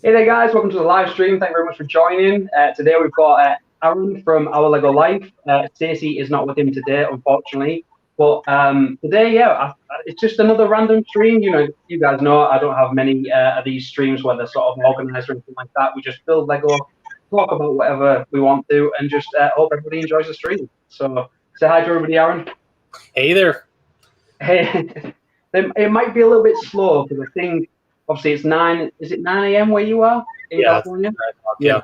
Hey there, guys. Welcome to the live stream. Thank you very much for joining. Today we've got Aaron from Our Lego Life. Stacey is not with him today, unfortunately. But today, it's just another random stream. You know, you guys know I don't have many of these streams where they're sort of organized or anything like that. We just build Lego, talk about whatever we want to, and just hope everybody enjoys the stream. So say hi to everybody, Aaron. Hey there. Hey, it might be a little bit slow because I think obviously it's 9. Is it 9 a.m. where you are in California? Yeah.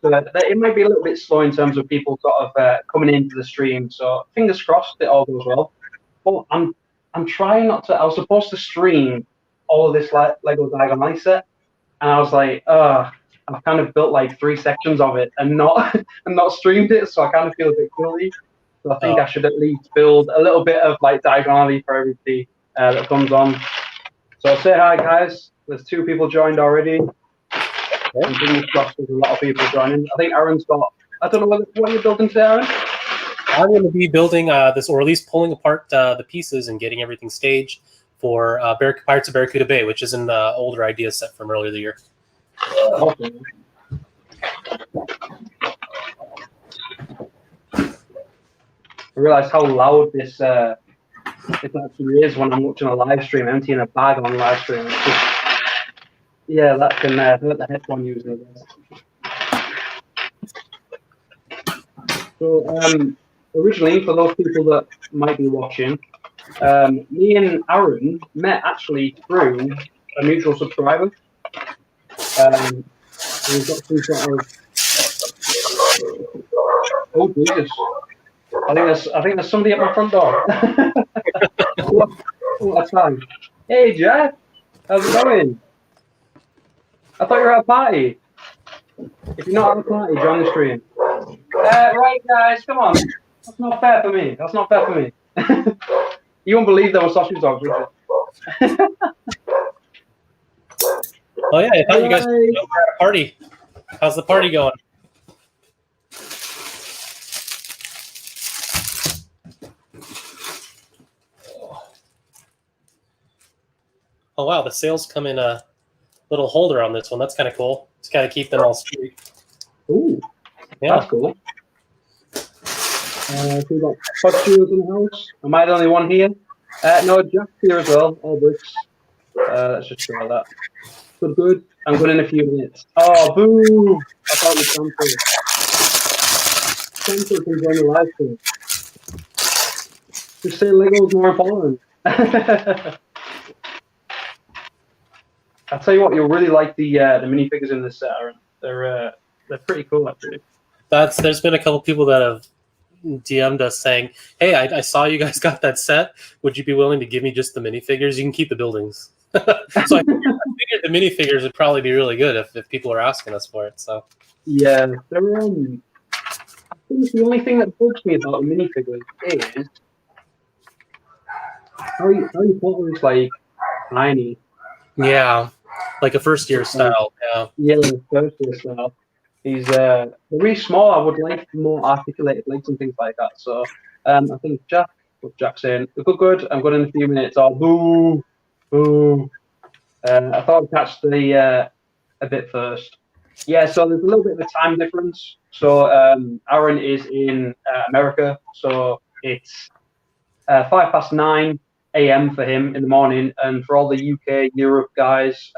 So it might be a little bit slow in terms of people sort of coming into the stream. So fingers crossed it all goes well. But I'm trying not to. I was supposed to stream all of this Lego Diagon set, and I was like, I've kind of built like 3 sections of it and not and not streamed it, so I kind of feel a bit guilty. So I think I should at least build a little bit of like diagonally for everybody that comes on. So say hi, guys. There's 2 people joined already. And fingers crossed there's a lot of people joining. I think Aaron's got, I don't know what you're building today, Aaron? I'm going to be building this, or at least pulling apart the pieces and getting everything staged for Pirates of Barracuda Bay, which is an older idea set from earlier the year. Awesome. I realize how loud this actually is when I'm watching a live stream, emptying a bag on live stream. It's just, yeah, that can hurt the headphone user. So originally, for those people that might be watching, me and Aaron met actually through a mutual subscriber. We've got some sort of, oh Jesus. I think there's somebody at my front door. What a time. Hey Jeff, how's it going? I thought you were at a party. If you're not at a party, join the stream. Right guys, come on. That's not fair for me. That's not fair for me. You won't believe there were sausage dogs, would you? Oh yeah, I thought you guys were at a party. How's the party going? Oh wow, the sails come in a little holder on this one. That's kind of cool. Just kind of keep them all straight. Ooh, yeah, that's cool. So we've got Pod Studios in the house. Am I the only one here? No, Jack's here as well. All bricks. Let's just try that. Good. I'm good in a few minutes. Oh, boo! I thought it was Santo can join the live stream. Just say Lego's more important. I'll tell you what, you'll really like the minifigures in this set, Aaron. They're pretty cool, actually. There's been a couple people that have DM'd us saying, "Hey, I saw you guys got that set. Would you be willing to give me just the minifigures? You can keep the buildings." So I figured the minifigures would probably be really good if people are asking us for it. So yeah, they're I think the only thing that bugs me about the minifigures is Harry Potter is like tiny. Yeah, like a first year style. Yeah, first year style. He's really small. I would like more articulated legs and things like that. So I think Jack's saying, good. I'm good in a few minutes. Oh, boo. Boo. I thought I'd catch the a bit first. Yeah, so there's a little bit of a time difference. So Aaron is in America, so it's 9:05 a.m. for him in the morning, and for all the UK, Europe guys,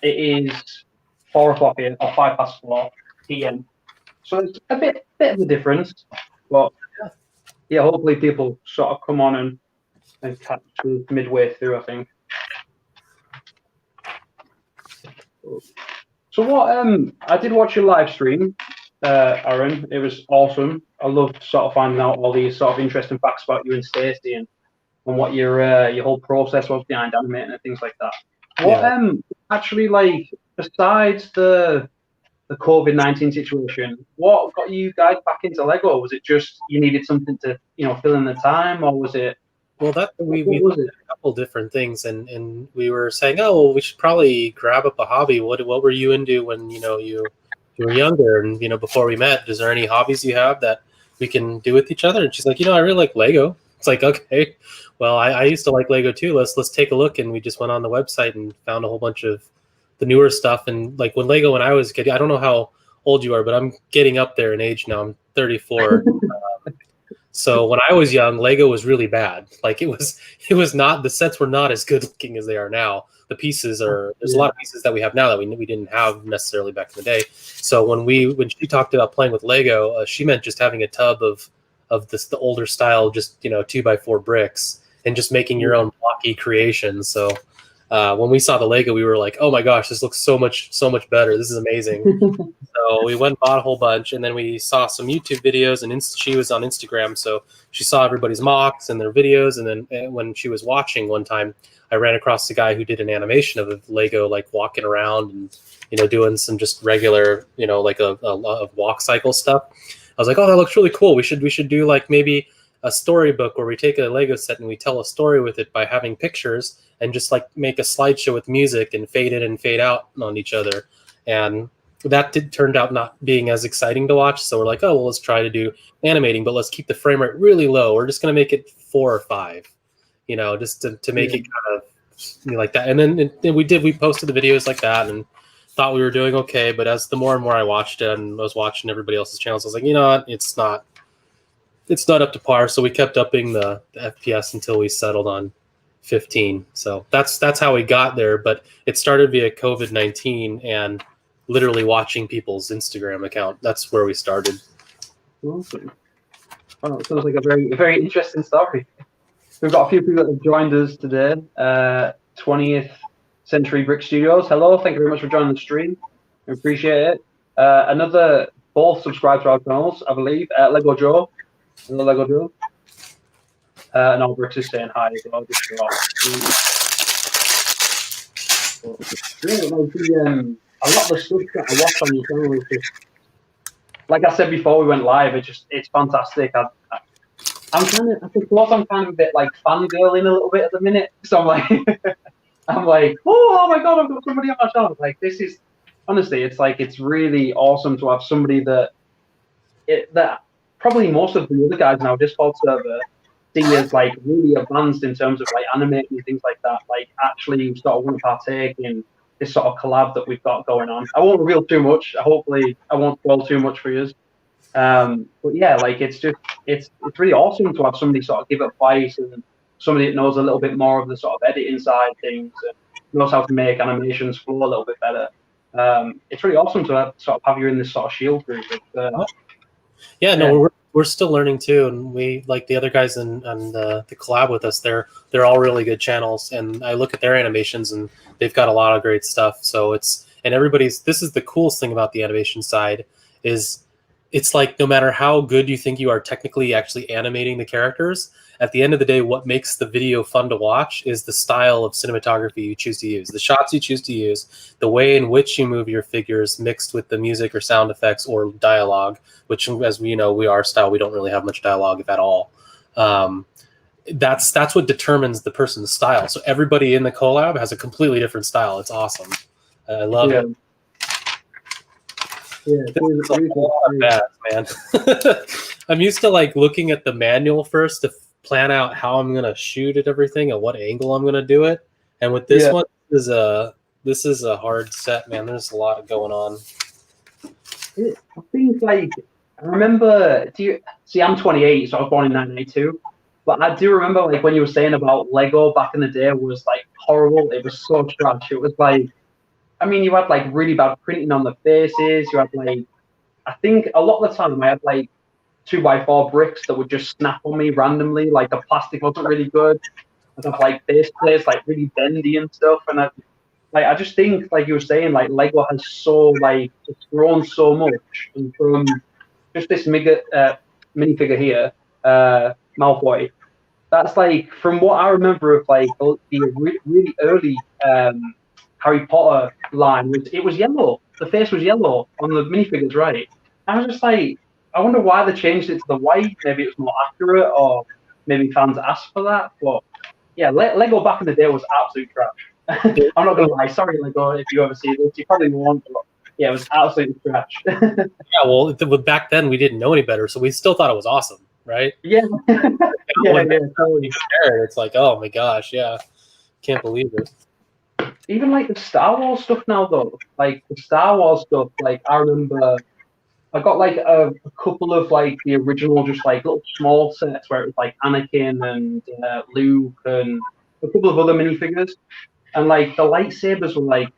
it is 4 o'clock here, or 4:05 p.m. So it's a bit of a difference, but yeah, hopefully people sort of come on and catch midway through, I think. So what I did watch your live stream, Aaron. It was awesome. I loved sort of finding out all these sort of interesting facts about you and Stacey and what your whole process was behind animating and things like that. What actually, like, besides the COVID-19 situation, what got you guys back into Lego? Was it just you needed something to fill in the time, or was it? Well, we looked at a couple different things, and we were saying, oh, well, we should probably grab up a hobby. What were you into when you were younger, and before we met? Is there any hobbies you have that we can do with each other? And she's like, I really like Lego. It's like, okay, well, I used to like Lego too. Let's take a look. And we just went on the website and found a whole bunch of the newer stuff. And like when I was getting, I don't know how old you are, but I'm getting up there in age now. I'm 34. So when I was young, Lego was really bad. Like it was not, the sets were not as good looking as they are now. The pieces there's a lot of pieces that we have now that we didn't have necessarily back in the day. So when she talked about playing with Lego, she meant just having a tub of the older style, just 2x4 bricks, and just making your own blocky creations. So when we saw the Lego, we were like, oh my gosh, this looks so much better. This is amazing. So we went and bought a whole bunch, and then we saw some YouTube videos, and she was on Instagram, so she saw everybody's mocks and their videos. And then when she was watching one time, I ran across the guy who did an animation of a Lego like walking around and doing some just regular like a walk cycle stuff. I was like, oh, that looks really cool. We should do like maybe a storybook where we take a Lego set and we tell a story with it by having pictures and just like make a slideshow with music and fade in and fade out on each other. And that turned out not being as exciting to watch. So we're like, oh, well, let's try to do animating, but let's keep the frame rate really low. We're just going to make it 4 or 5, just to make it kind of like that. And then we posted the videos like that and thought we were doing okay. But as the more and more I watched it and I was watching everybody else's channels, I was like, you know what, it's not up to par. So we kept upping the FPS until we settled on 15. So that's how we got there. But it started via COVID-19 and literally watching people's Instagram account. That's where we started. Awesome. Well, it sounds like a very interesting story. We've got a few people that have joined us today. 20th Century Brick Studios. Hello, thank you very much for joining the stream. We appreciate it. Both subscribe to our channels, I believe. Lego Joe. Hello, Lego Joe. And all Bricks is saying hi as well. A lot of the stuff that I watch on your channel is just, like I said before we went live, it's fantastic. I'm kind of a bit like fangirling a little bit at the minute. So I'm like, oh my god, I've got somebody on my channel. Like this is honestly, it's really awesome to have somebody that probably most of the other guys now Discord server see as like really advanced in terms of like animating and things like that. Like actually sort of want to partake in this sort of collab that we've got going on. I won't reveal too much. Hopefully I won't spoil too much for you. But yeah, like it's really awesome to have somebody sort of give advice and somebody that knows a little bit more of the sort of editing side of things and knows how to make animations flow a little bit better. It's really awesome to have you in this sort of shield group. We're still learning too, and we like the other guys on the collab with us. They're all really good channels, and I look at their animations, and they've got a lot of great stuff. So this is the coolest thing about the animation side is it's like no matter how good you think you are technically actually animating the characters, at the end of the day, what makes the video fun to watch is the style of cinematography you choose to use, the shots you choose to use, the way in which you move your figures mixed with the music or sound effects or dialogue, which, as we know, our style, we don't really have much dialogue, if at all. That's what determines the person's style. So everybody in the collab has a completely different style. It's awesome. I love it. Yeah, it's a lot of bad, man. I'm used to like looking at the manual first to plan out how I'm gonna shoot at everything and what angle I'm gonna do it. And with this one, this is a hard set, man. There's a lot going on. I think like I remember. I'm 28, so I was born in 1992. But I do remember like when you were saying about Lego back in the day was like horrible. It was so trash. It was like, I mean, you had like really bad printing on the faces. You had like, I think a lot of the time I had like 2x4 bricks that would just snap on me randomly. Like the plastic wasn't really good. I'd have like base plates like really bendy and stuff. And I just think like you were saying, like Lego has it's grown so much. And from just this minifigure here, Malfoy. That's like from what I remember of like the really early Harry Potter line it was yellow. The face was yellow on the minifigures, right? I was just like, I wonder why they changed it to the white. Maybe it was more accurate, or maybe fans asked for that. But yeah, Lego back in the day was absolute trash. I'm not gonna lie. Sorry, Lego, if you ever see this, you probably won't. But yeah, it was absolute trash. Yeah, well, back then we didn't know any better, so we still thought it was awesome, right? Yeah. Totally. It's like, oh my gosh, yeah, can't believe it. even like the Star Wars stuff now though, like the Star Wars stuff, like I remember I got like a couple of like the original, just like little small sets where it was like Anakin and Luke and a couple of other minifigures, and like the lightsabers were like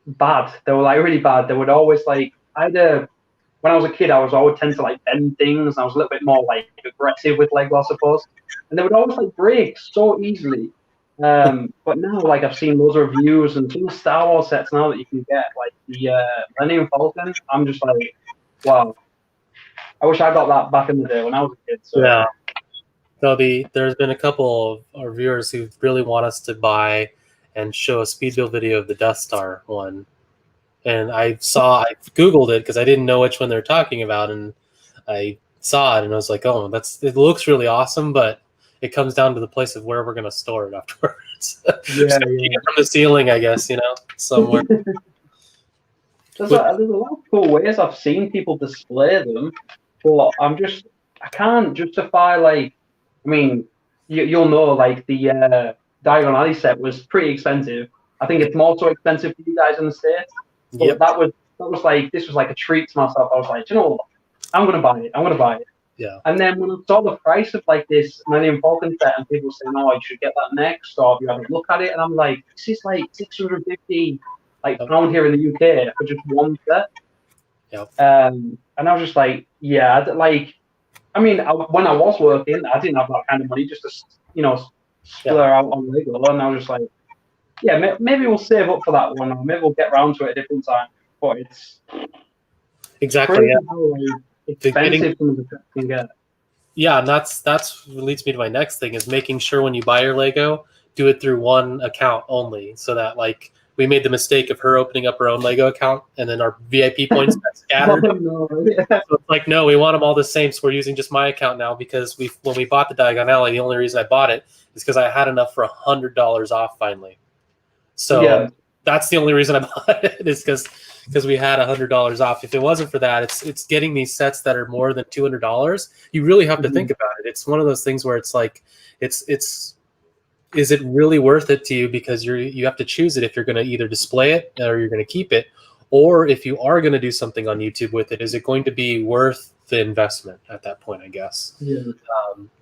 bad. They were like really bad. They would always like either when I was a kid, I was always tend to like bend things. I was a little bit more like aggressive with Lego, I suppose, and they would always like break so easily. But now, like I've seen loads of reviews and some of the Star Wars sets now that you can get, like the Millennium Falcon. I'm just like, wow. I wish I got that back in the day when I was a kid. So Yeah. There's been a couple of our viewers who really want us to buy and show a speed build video of the Death Star one. And I Googled it because I didn't know which one they're talking about, and I saw it and I was like, oh, it looks really awesome, but it comes down to the place of where we're going to store it afterwards. yeah, from the ceiling, I guess, somewhere. there's a lot of cool ways I've seen people display them, but I can't justify like. I mean, you'll know like the Diagon Alley set was pretty expensive. I think it's more so expensive for you guys in the States. But Yep. that was like this was like a treat to myself. I was like, you know what? I'm gonna buy it. I'm gonna buy it. Yeah. And then when I saw the price of like this Millennium Falcon set, and people saying, "Oh, you should get that next," or "You have a look at it," and I'm like, "This is like 650 pound here in the UK for just one set." Yep. And I was just like, "Yeah, like." I mean, when I was working, I didn't have that kind of money just to, splur out on Lego, and I was just like, yeah, maybe we'll save up for that one, or maybe we'll get around to it a different time. But it's exactly crazy how expensive some of the sets can get. Yeah, and that's what leads me to my next thing is making sure when you buy your Lego, do it through one account only, so that like we made the mistake of her opening up her own Lego account and then our VIP points got scattered. Oh, no. So it's like, no, we want them all the same, so we're using just my account now because when we bought the Diagon Alley, the only reason I bought it is because I had enough for $100 off finally. So that's the only reason I bought it is because we had $100 off. If it wasn't for that, it's getting these sets that are more than $200. You really have to think about it. It's one of those things where it's like, is it really worth it to you? Because you have to choose it if you're going to either display it or you're going to keep it, or if you are going to do something on YouTube with it, is it going to be worth the investment at that point? I guess. Yeah.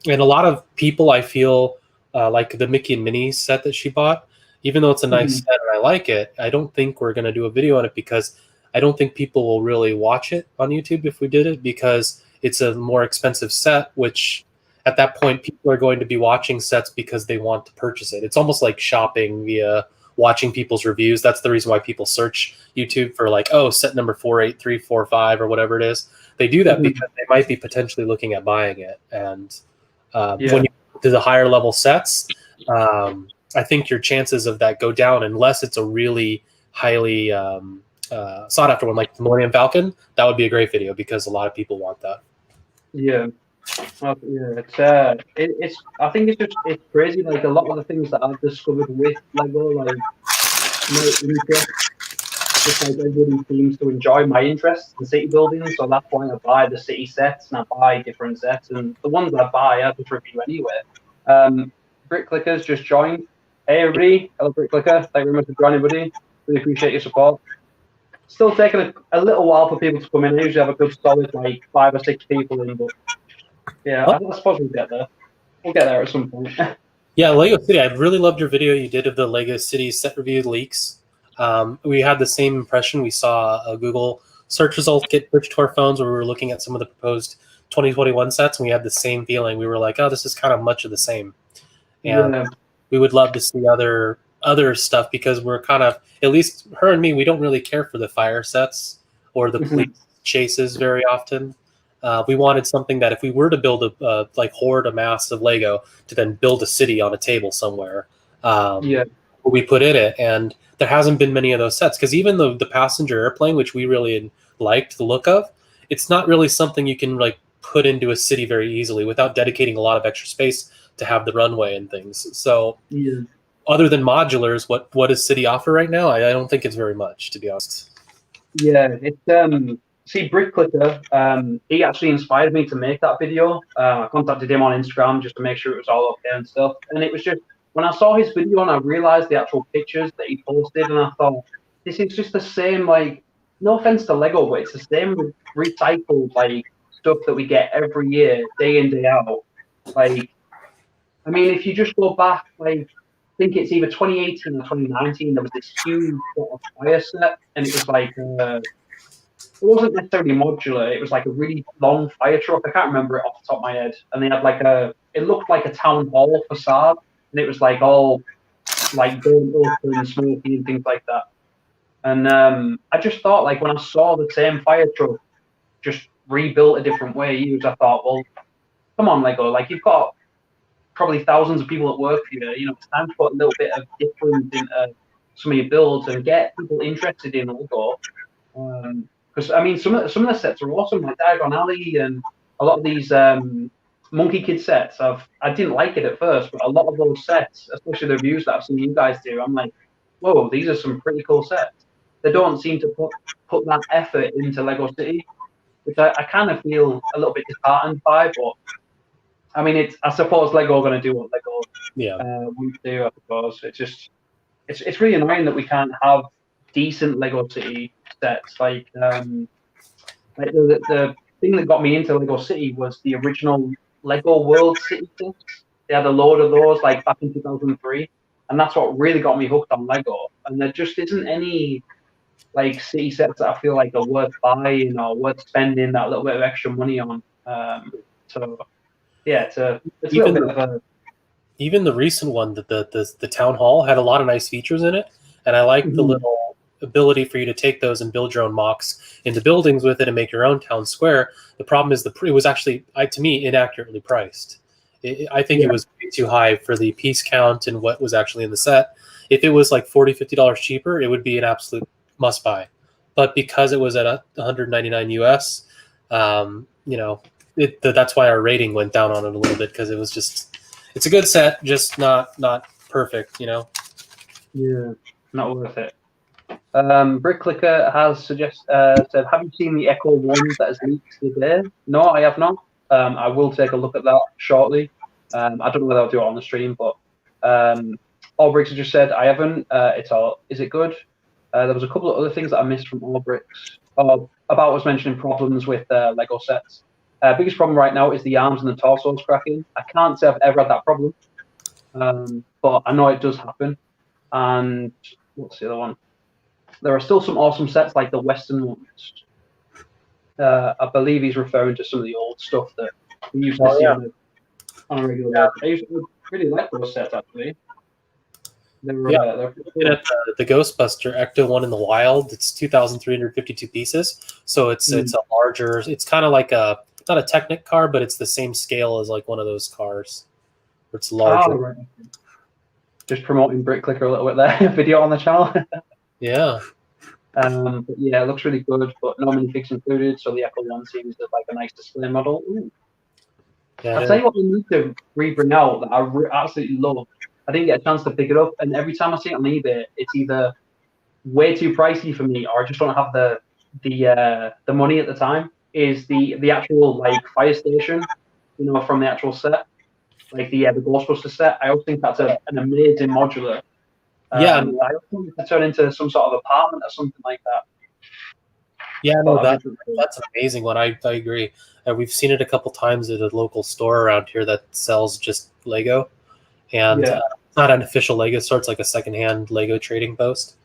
And a lot of people, I feel, like the Mickey and Minnie set that she bought. Even though it's a nice set and I like it, I don't think we're going to do a video on it because I don't think people will really watch it on YouTube if we did it, because it's a more expensive set, which at that point people are going to be watching sets because they want to purchase it. It's almost like shopping via watching people's reviews. That's the reason why people search YouTube for like, oh, set number 48345 or whatever it is. They do that because they might be potentially looking at buying it. And when you do the higher level sets, I think your chances of that go down unless it's a really highly sought after one, like the Millennium Falcon. That would be a great video because a lot of people want that. Yeah. Well, yeah, it's. I think it's crazy. Like a lot of the things that I've discovered with Lego, like my interest, just like everybody seems to enjoy my interest in city building. So that's why I buy the city sets and I buy different sets, and the ones I buy I just review anyway. Brick Clickers just joined. Hey everybody, hello Brick Clicker. Thank you very much for joining, buddy. Really appreciate your support. Still taking a little while for people to come in. I usually have a good solid like 5 or 6 people in, but yeah, I suppose we'll get there. We'll get there at some point. Yeah, Lego City. I really loved your video you did of the Lego City set review leaks. We had the same impression. We saw a Google search result get pushed to our phones where we were looking at some of the proposed 2021 sets, and we had the same feeling. We were like, oh, this is kind of much of the same. And we would love to see other stuff because we're kind of, at least her and me, we don't really care for the fire sets or the police chases very often. We wanted something that if we were to build like hoard a mass of Lego to then build a city on a table somewhere, we put in it. And there hasn't been many of those sets because even the passenger airplane, which we really liked the look of, it's not really something you can like put into a city very easily without dedicating a lot of extra space to have the runway and things. So other than modulars, what does City offer right now? I don't think it's very much, to be honest. Yeah, it's see, Brick Clicker, he actually inspired me to make that video. I contacted him on Instagram just to make sure it was all okay and stuff. And it was just, when I saw his video and I realized the actual pictures that he posted, and I thought, this is just the same, like, no offense to Lego, but it's the same recycled, like, stuff that we get every year, day in, day out. Like, I mean, if you just go back, like, I think it's either 2018 or 2019, there was this huge sort of fire set, and it was like, it wasn't necessarily modular. It was like a really long fire truck. I can't remember it off the top of my head. And they had like it looked like a town hall facade, and it was like all like burnt open and smoky and things like that. And I just thought, like, when I saw the same fire truck just rebuilt a different way used, I thought, well, come on, Lego, like, you've got probably thousands of people at work for you. You know, it's time to put a little bit of difference into some of your builds and get people interested in Lego. Because I mean, some of the sets are awesome, like Diagon Alley and a lot of these Monkey Kid sets. I didn't like it at first, but a lot of those sets, especially the reviews that I've seen you guys do, I'm like, whoa, these are some pretty cool sets. They don't seem to put that effort into Lego City, which I kind of feel a little bit disheartened by. But I mean, I suppose Lego are going to do what Lego we do. I suppose it's really annoying that we can't have decent Lego City sets. Like the thing that got me into Lego City was the original Lego World City sets. They had a load of those like back in 2003, and that's what really got me hooked on Lego. And there just isn't any like city sets that I feel like are worth buying or worth spending that little bit of extra money on. So yeah, it's a little bit of a. Even the recent one, the town hall had a lot of nice features in it, and I like the little ability for you to take those and build your own mocks into buildings with it and make your own town square. The problem is it was actually, to me, inaccurately priced. I think it was way too high for the piece count and what was actually in the set. If it was like $40, $50 cheaper, it would be an absolute must buy. But because it was at $199 US, you know, that's why our rating went down on it a little bit, because it was just, it's a good set, just not perfect, you know. Yeah, not worth it. Brick Clicker has said, have you seen the Echo 1 that has leaked today? No, I have not. I will take a look at that shortly. I don't know whether I'll do it on the stream, but Allbricks has just said, I haven't. Is it good? There was a couple of other things that I missed from Allbricks. About was mentioning problems with Lego sets. Biggest problem right now is the arms and the torsos cracking. I can't say I've ever had that problem, but I know it does happen. And what's the other one? There are still some awesome sets like the Western ones. I believe he's referring to some of the old stuff that we used to see on a regular basis. I used to really like those sets, actually. They're cool. At the Ghostbuster Ecto one in the wild, it's 2,352 pieces. So it's a larger. It's kind of like not a Technic car, but it's the same scale as like one of those cars. It's larger. Oh, right. Just promoting Brick Clicker a little bit there. Video on the channel. Yeah. But yeah, it looks really good, but no minifigs included. So the Echo 1 seems like a nice display model. Ooh. Yeah, I'll tell you what we need to bring out that I absolutely love. I didn't get a chance to pick it up, and every time I see it on eBay, it's either way too pricey for me, or I just don't have the money at the time. Is the actual like fire station, you know, from the actual set, like the Ghostbuster set. I always think that's an amazing modular. I also want it to turn into some sort of apartment or something like that. Yeah, no, that's an amazing one. I agree. We've seen it a couple times at a local store around here that sells just Lego, and it's not an official Lego store. It's like a secondhand Lego trading post.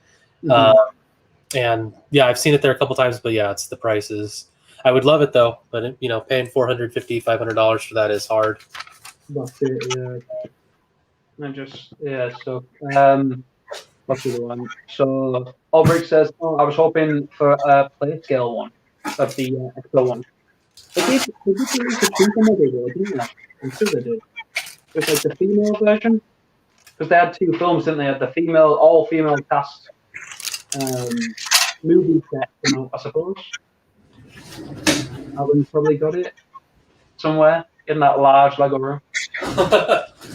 And yeah, I've seen it there a couple times, but yeah, it's the prices. I would love it though, but you know, paying $450, $500 for that is hard. That's it. Yeah. So what's the other one? So Ulbrich says, "Oh, I was hoping for a play scale one of the Expo one. They did release a cheaper model though, didn't they? I'm sure they did. It was like the female version, because they had two films, didn't they? Had the all female cast movie set, you know, I suppose. Alan's probably got it somewhere in that large Lego room.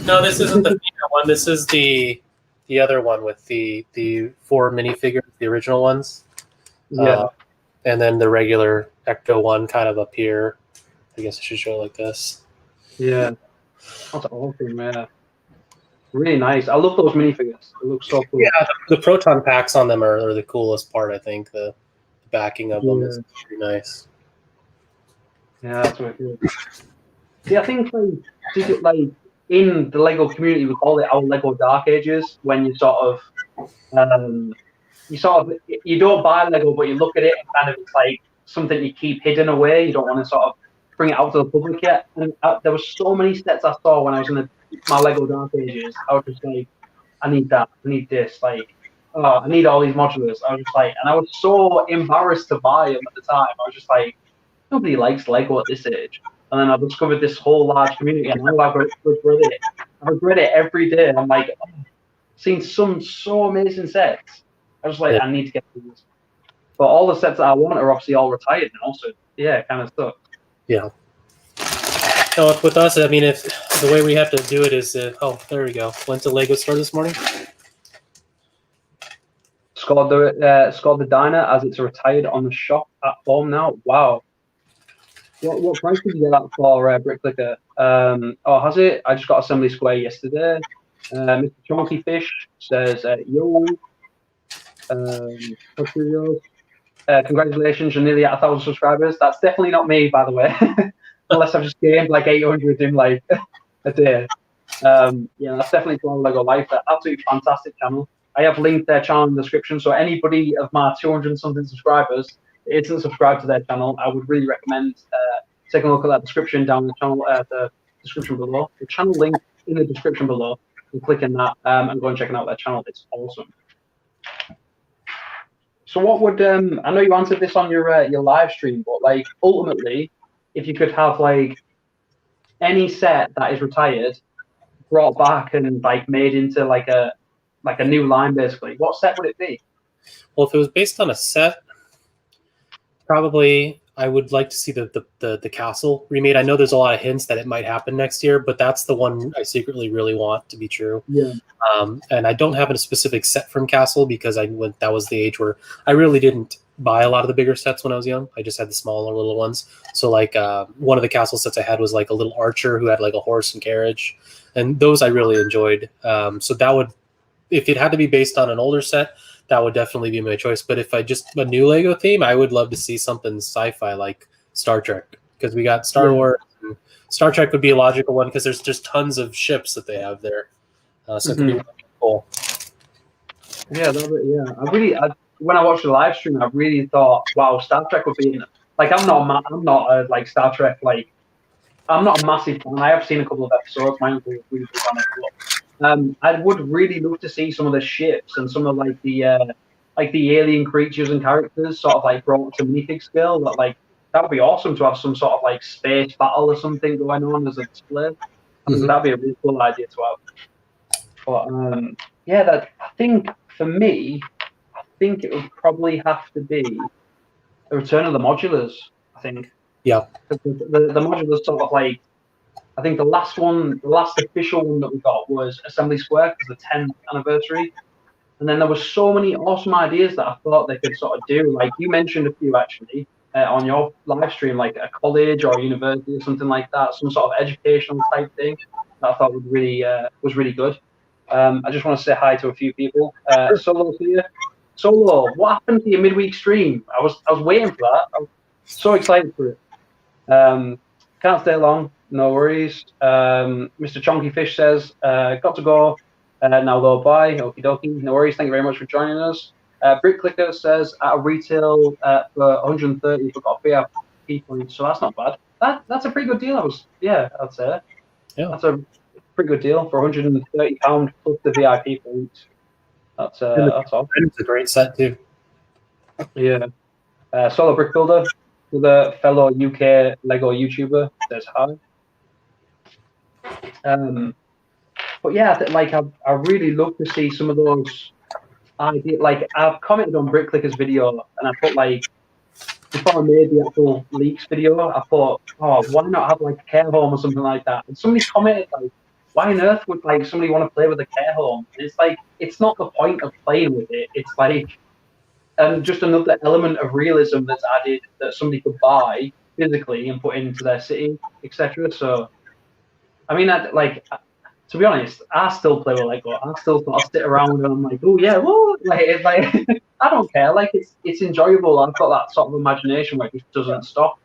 No, this isn't the female one. This is the other one with the 4 minifigures, the original ones. Yeah. And then the regular Ecto one kind of up here. I guess I should show it like this. Yeah. That's awesome, yeah. Really nice. I love those minifigures. They look so cool. Yeah, the proton packs on them are the coolest part. I think the backing of them Yeah. is pretty nice. Yeah, that's what it is. See, I think like in the Lego community, we call it our Lego Dark Ages. When um, you don't buy Lego, but you look at it and kind of it's like something you keep hidden away. You don't want to sort of bring it out to the public yet. And there were so many sets I saw when I was in my Lego Dark Ages. I was just like, I need that. I need this. Like, oh, I need all these modulars. I was just like, and I was so embarrassed to buy them at the time. I was just like, nobody likes Lego at this age. And then I discovered this whole large community, and now I regret it. I regret it every day. I'm like, oh, seen some so amazing sets. I was like, Yeah. I need to get these. But all the sets that I want are obviously all retired now, so yeah, it kind of sucks. Yeah. No, with us, I mean, if the way we have to do it is, oh, there we go. Went to Lego store this morning. Scored the diner as it's retired on the shop at home now. Wow. What price did you get that for, Brick Clicker? Oh, has it? I just got Assembly Square yesterday. Mr. Chunky Fish says, yo. Congratulations, you're nearly at 1,000 subscribers. That's definitely not me, by the way. Unless I've just gained like 800 in like a day. Yeah, that's definitely from Lego Life. That absolutely fantastic channel. I have linked their channel in the description, so anybody of my 200 something subscribers that isn't subscribed to their channel, I would really recommend taking a look at that description down the channel, the description below. The channel link in the description below, and click in that and go and check out their channel. It's awesome. So what would I know you answered this on your live stream, but like ultimately, if you could have like any set that is retired brought back and like made into like a new line, basically, what set would it be? Well, if it was based on a set, probably I would like to see the castle remade. I know there's a lot of hints that it might happen next year, but that's the one I secretly really want to be true. Yeah. And I don't have a specific set from Castle because that was the age where I really didn't buy a lot of the bigger sets when I was young. I just had the smaller little ones. So like one of the Castle sets I had was like a little archer who had like a horse and carriage, and those I really enjoyed. So that would, if it had to be based on an older set, that would definitely be my choice. But if I just a new Lego theme, I would love to see something sci-fi like Star Trek, because we got Star Wars. And Star Trek would be a logical one because there's just tons of ships that they have there. So it could be really cool. Yeah, when I watched the live stream, I really thought, wow, Star Trek would be in it. Like, I'm not a like Star Trek, like, I'm not a massive fan. I have seen a couple of episodes. My uncle was really big on it. I would really love to see some of the ships and some of like the alien creatures and characters sort of like brought to minifig scale. That would be awesome to have some sort of like space battle or something going on as a display. I think that'd be a really cool idea to have. But yeah, I think for me, I think it would probably have to be the return of the modulars. I think. Yeah. The modulars sort of like, I think the last official one that we got was Assembly Square because the 10th anniversary. And then there were so many awesome ideas that I thought they could sort of do. Like you mentioned a few actually on your live stream, like a college or a university or something like that, some sort of educational type thing that I thought was really good. I just want to say hi to a few people. Solo's here. Solo, what happened to your midweek stream? I was waiting for that. I was so excited for it. Can't stay long. No worries. Mr. Chonky Fish says, got to go. Now though, bye. Okie dokie. No worries. Thank you very much for joining us. Brick Clicker says, at a retail for 130 for got VIP points. So that's not bad. That's a pretty good deal. I'd say. Yeah. That's a pretty good deal for £130 plus the VIP points. That's awesome. It's a great set too. Yeah. Solo Brick Builder, with a fellow UK Lego YouTuber, says hi. But yeah, I really love to see some of those ideas. Like I've commented on Brick Clicker's video, and I put like before I made the actual leaks video, I thought, oh, why not have like a care home or something like that? And somebody commented like, why on earth would like somebody want to play with a care home? And it's like it's not the point of playing with it. It's like just another element of realism that's added that somebody could buy physically and put into their city, etc. So, I mean, to be honest, I still play with Lego. I still sort of sit around and I'm like, oh yeah, what? Like, it's like I don't care. Like it's enjoyable. I've got that sort of imagination where it just doesn't stop.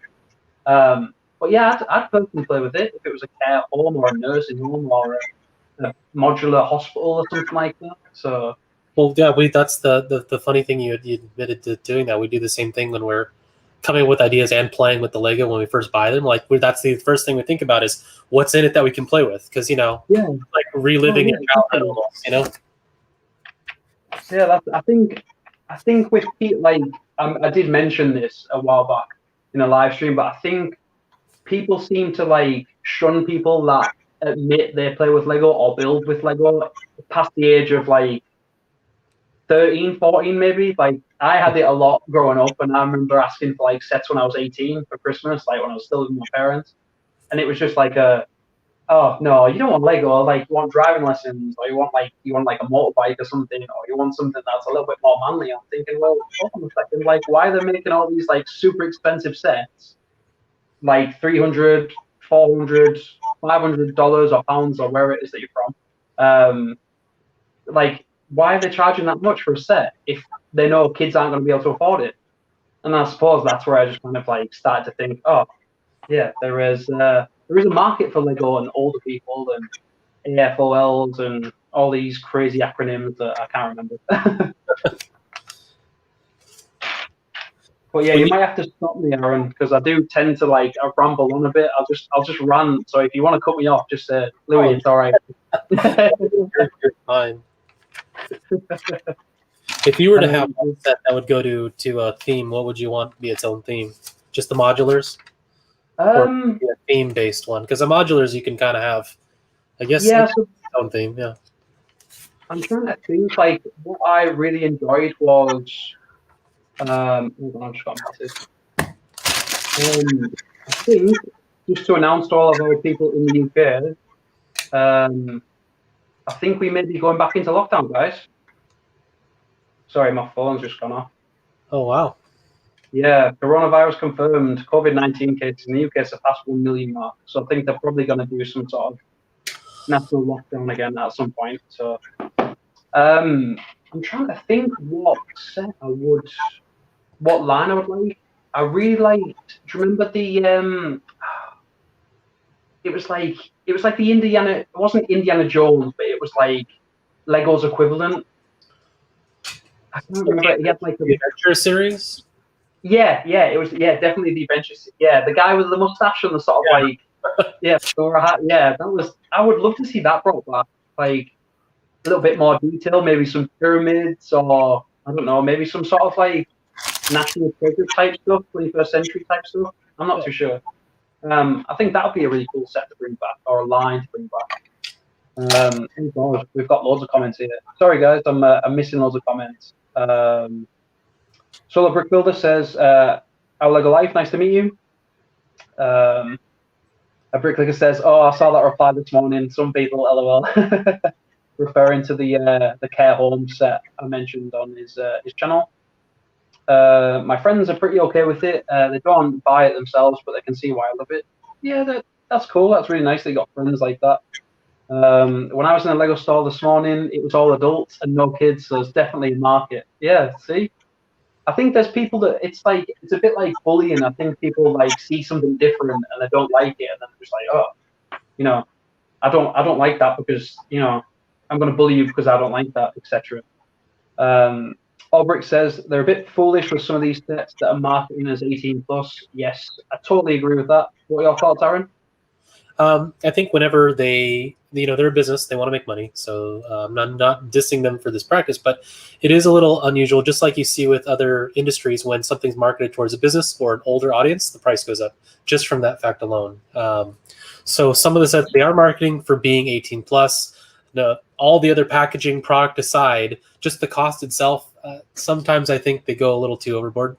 But yeah, I'd personally play with it if it was a care home or a nursing home or a modular hospital or something like that. So. Well, yeah, that's the funny thing, you admitted to doing that. We do the same thing when we're coming up with ideas and playing with the Lego when we first buy them. Like that's the first thing we think about is what's in it that we can play with, because Yeah. like reliving your childhood almost. Yeah, I think with Pete, like I did mention this a while back in a live stream, but I think people seem to like shun people that admit they play with Lego or build with Lego past the age of like 13, 14 maybe. Like I had it a lot growing up, and I remember asking for like sets when I was 18 for Christmas, like when I was still with my parents, and it was just like oh no, you don't want Lego, like you want driving lessons, or you want like a motorbike or something, or you want something that's a little bit more manly. I'm thinking, well, hold on a second, like why are they making all these like super expensive sets, like $300, $400, $500 or pounds or where it is that you're from? Like why are they charging that much for a set if they know kids aren't going to be able to afford it? And I suppose that's where I just kind of like started to think, oh yeah, there is a market for Lego and older people and AFOLs and all these crazy acronyms that I can't remember. But yeah, you might have to stop me, Aaron, because I do tend to like ramble on a bit. I'll just rant. So if you want to cut me off, just say, Lewi, it's all right. You're fine. If you were to have one set that would go to a theme, what would you want to be its own theme? Just the modulars? Or a theme-based one? Because the modulars you can kind of have, I guess, its own theme. Yeah. I'm trying to think. Like what I really enjoyed was, hold on, I just got a message. I think just to announce to all of our people in the UK, I think we may be going back into lockdown, guys. Sorry, my phone's just gone off. Oh, wow. Yeah, coronavirus confirmed. COVID-19 cases in the UK surpassed 1 million mark. So I think they're probably going to do some sort of national lockdown again at some point. So I'm trying to think what line I would like. I really liked. Do you remember the It was like the Indiana. It wasn't Indiana Jones, but it was like Lego's equivalent. I can't remember. He had like the Adventure series. Yeah, it was. Yeah, definitely the Adventure. Yeah, the guy with the mustache and the sort of like, yeah, hat. Yeah, that was. I would love to see that brought back. Like a little bit more detail, maybe some pyramids, or I don't know, maybe some sort of like national treasure type stuff, 21st century type stuff. I'm not too sure. I think that would be a really cool set to bring back, or a line to bring back. Oh God, we've got loads of comments here. Sorry guys, I'm missing loads of comments. Solar Brick Builder says, "Our Lego Life, nice to meet you." A Bricklager says, "Oh, I saw that reply this morning. Some people, lol," referring to the care home set I mentioned on his channel. My friends are pretty okay with it. They don't buy it themselves, but they can see why I love it. Yeah, that's cool. That's really nice. They got friends like that. When I was in a Lego store this morning, it was all adults and no kids, so it's definitely a market. Yeah, see? I think there's people that it's a bit like bullying. I think people like see something different and they don't like it, and then they're just like, oh, I don't like that because I'm going to bully you because I don't like that, etc. Albrick says they're a bit foolish with some of these sets that are marketing as 18 plus. Yes, I totally agree with that. What are your thoughts, Aaron? I think whenever they're a business, they want to make money. So I'm not dissing them for this practice, but it is a little unusual. Just like you see with other industries, when something's marketed towards a business or an older audience, the price goes up just from that fact alone. So some of the sets they are marketing for being 18 plus. No, all the other packaging product aside, just the cost itself. Sometimes I think they go a little too overboard.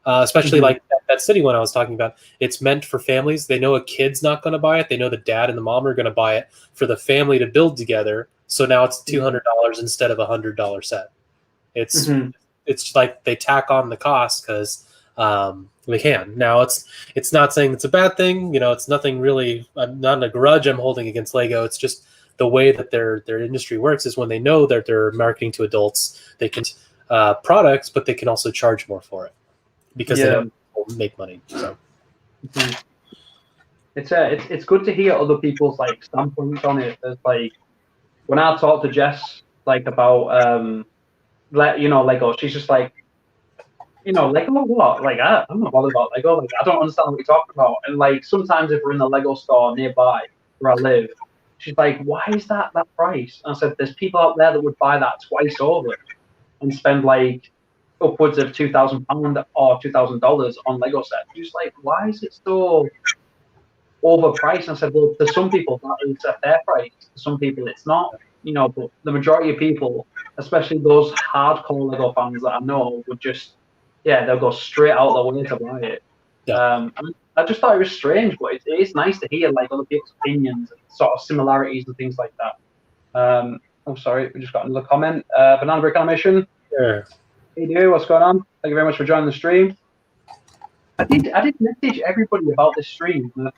Especially like that city one I was talking about. It's meant for families. They know a kid's not going to buy it. They know the dad and the mom are going to buy it for the family to build together. So now it's $200 instead of $100 set. It's like they tack on the cost because they can. Now it's not saying it's a bad thing. It's nothing really. I'm not in a grudge I'm holding against Lego. It's just the way that their industry works is when they know that they're marketing to adults, they can products, but they can also charge more for it because they know they'll make money. So it's good to hear other people's like standpoints on it. There's like when I talk to Jess like about Lego, she's just like, Lego what? Like I'm not bothered about Lego. Like I don't understand what you're talking about. And like sometimes if we're in the Lego store nearby where I live, she's like, why is that price? And I said, there's people out there that would buy that twice over and spend like upwards of £2,000 or $2,000 on Lego sets. She's like, why is it so overpriced? And I said, well, to some people that is a fair price. To some people it's not. But the majority of people, especially those hardcore Lego fans that I know, would just they'll go straight out their way to buy it. And I just thought it was strange, but it is nice to hear like other people's opinions and sort of similarities and things like that. Oh, sorry, we just got another comment. Banana Brick Animation. Sure. Hey, dude, what's going on? Thank you very much for joining the stream. I did message everybody about this stream in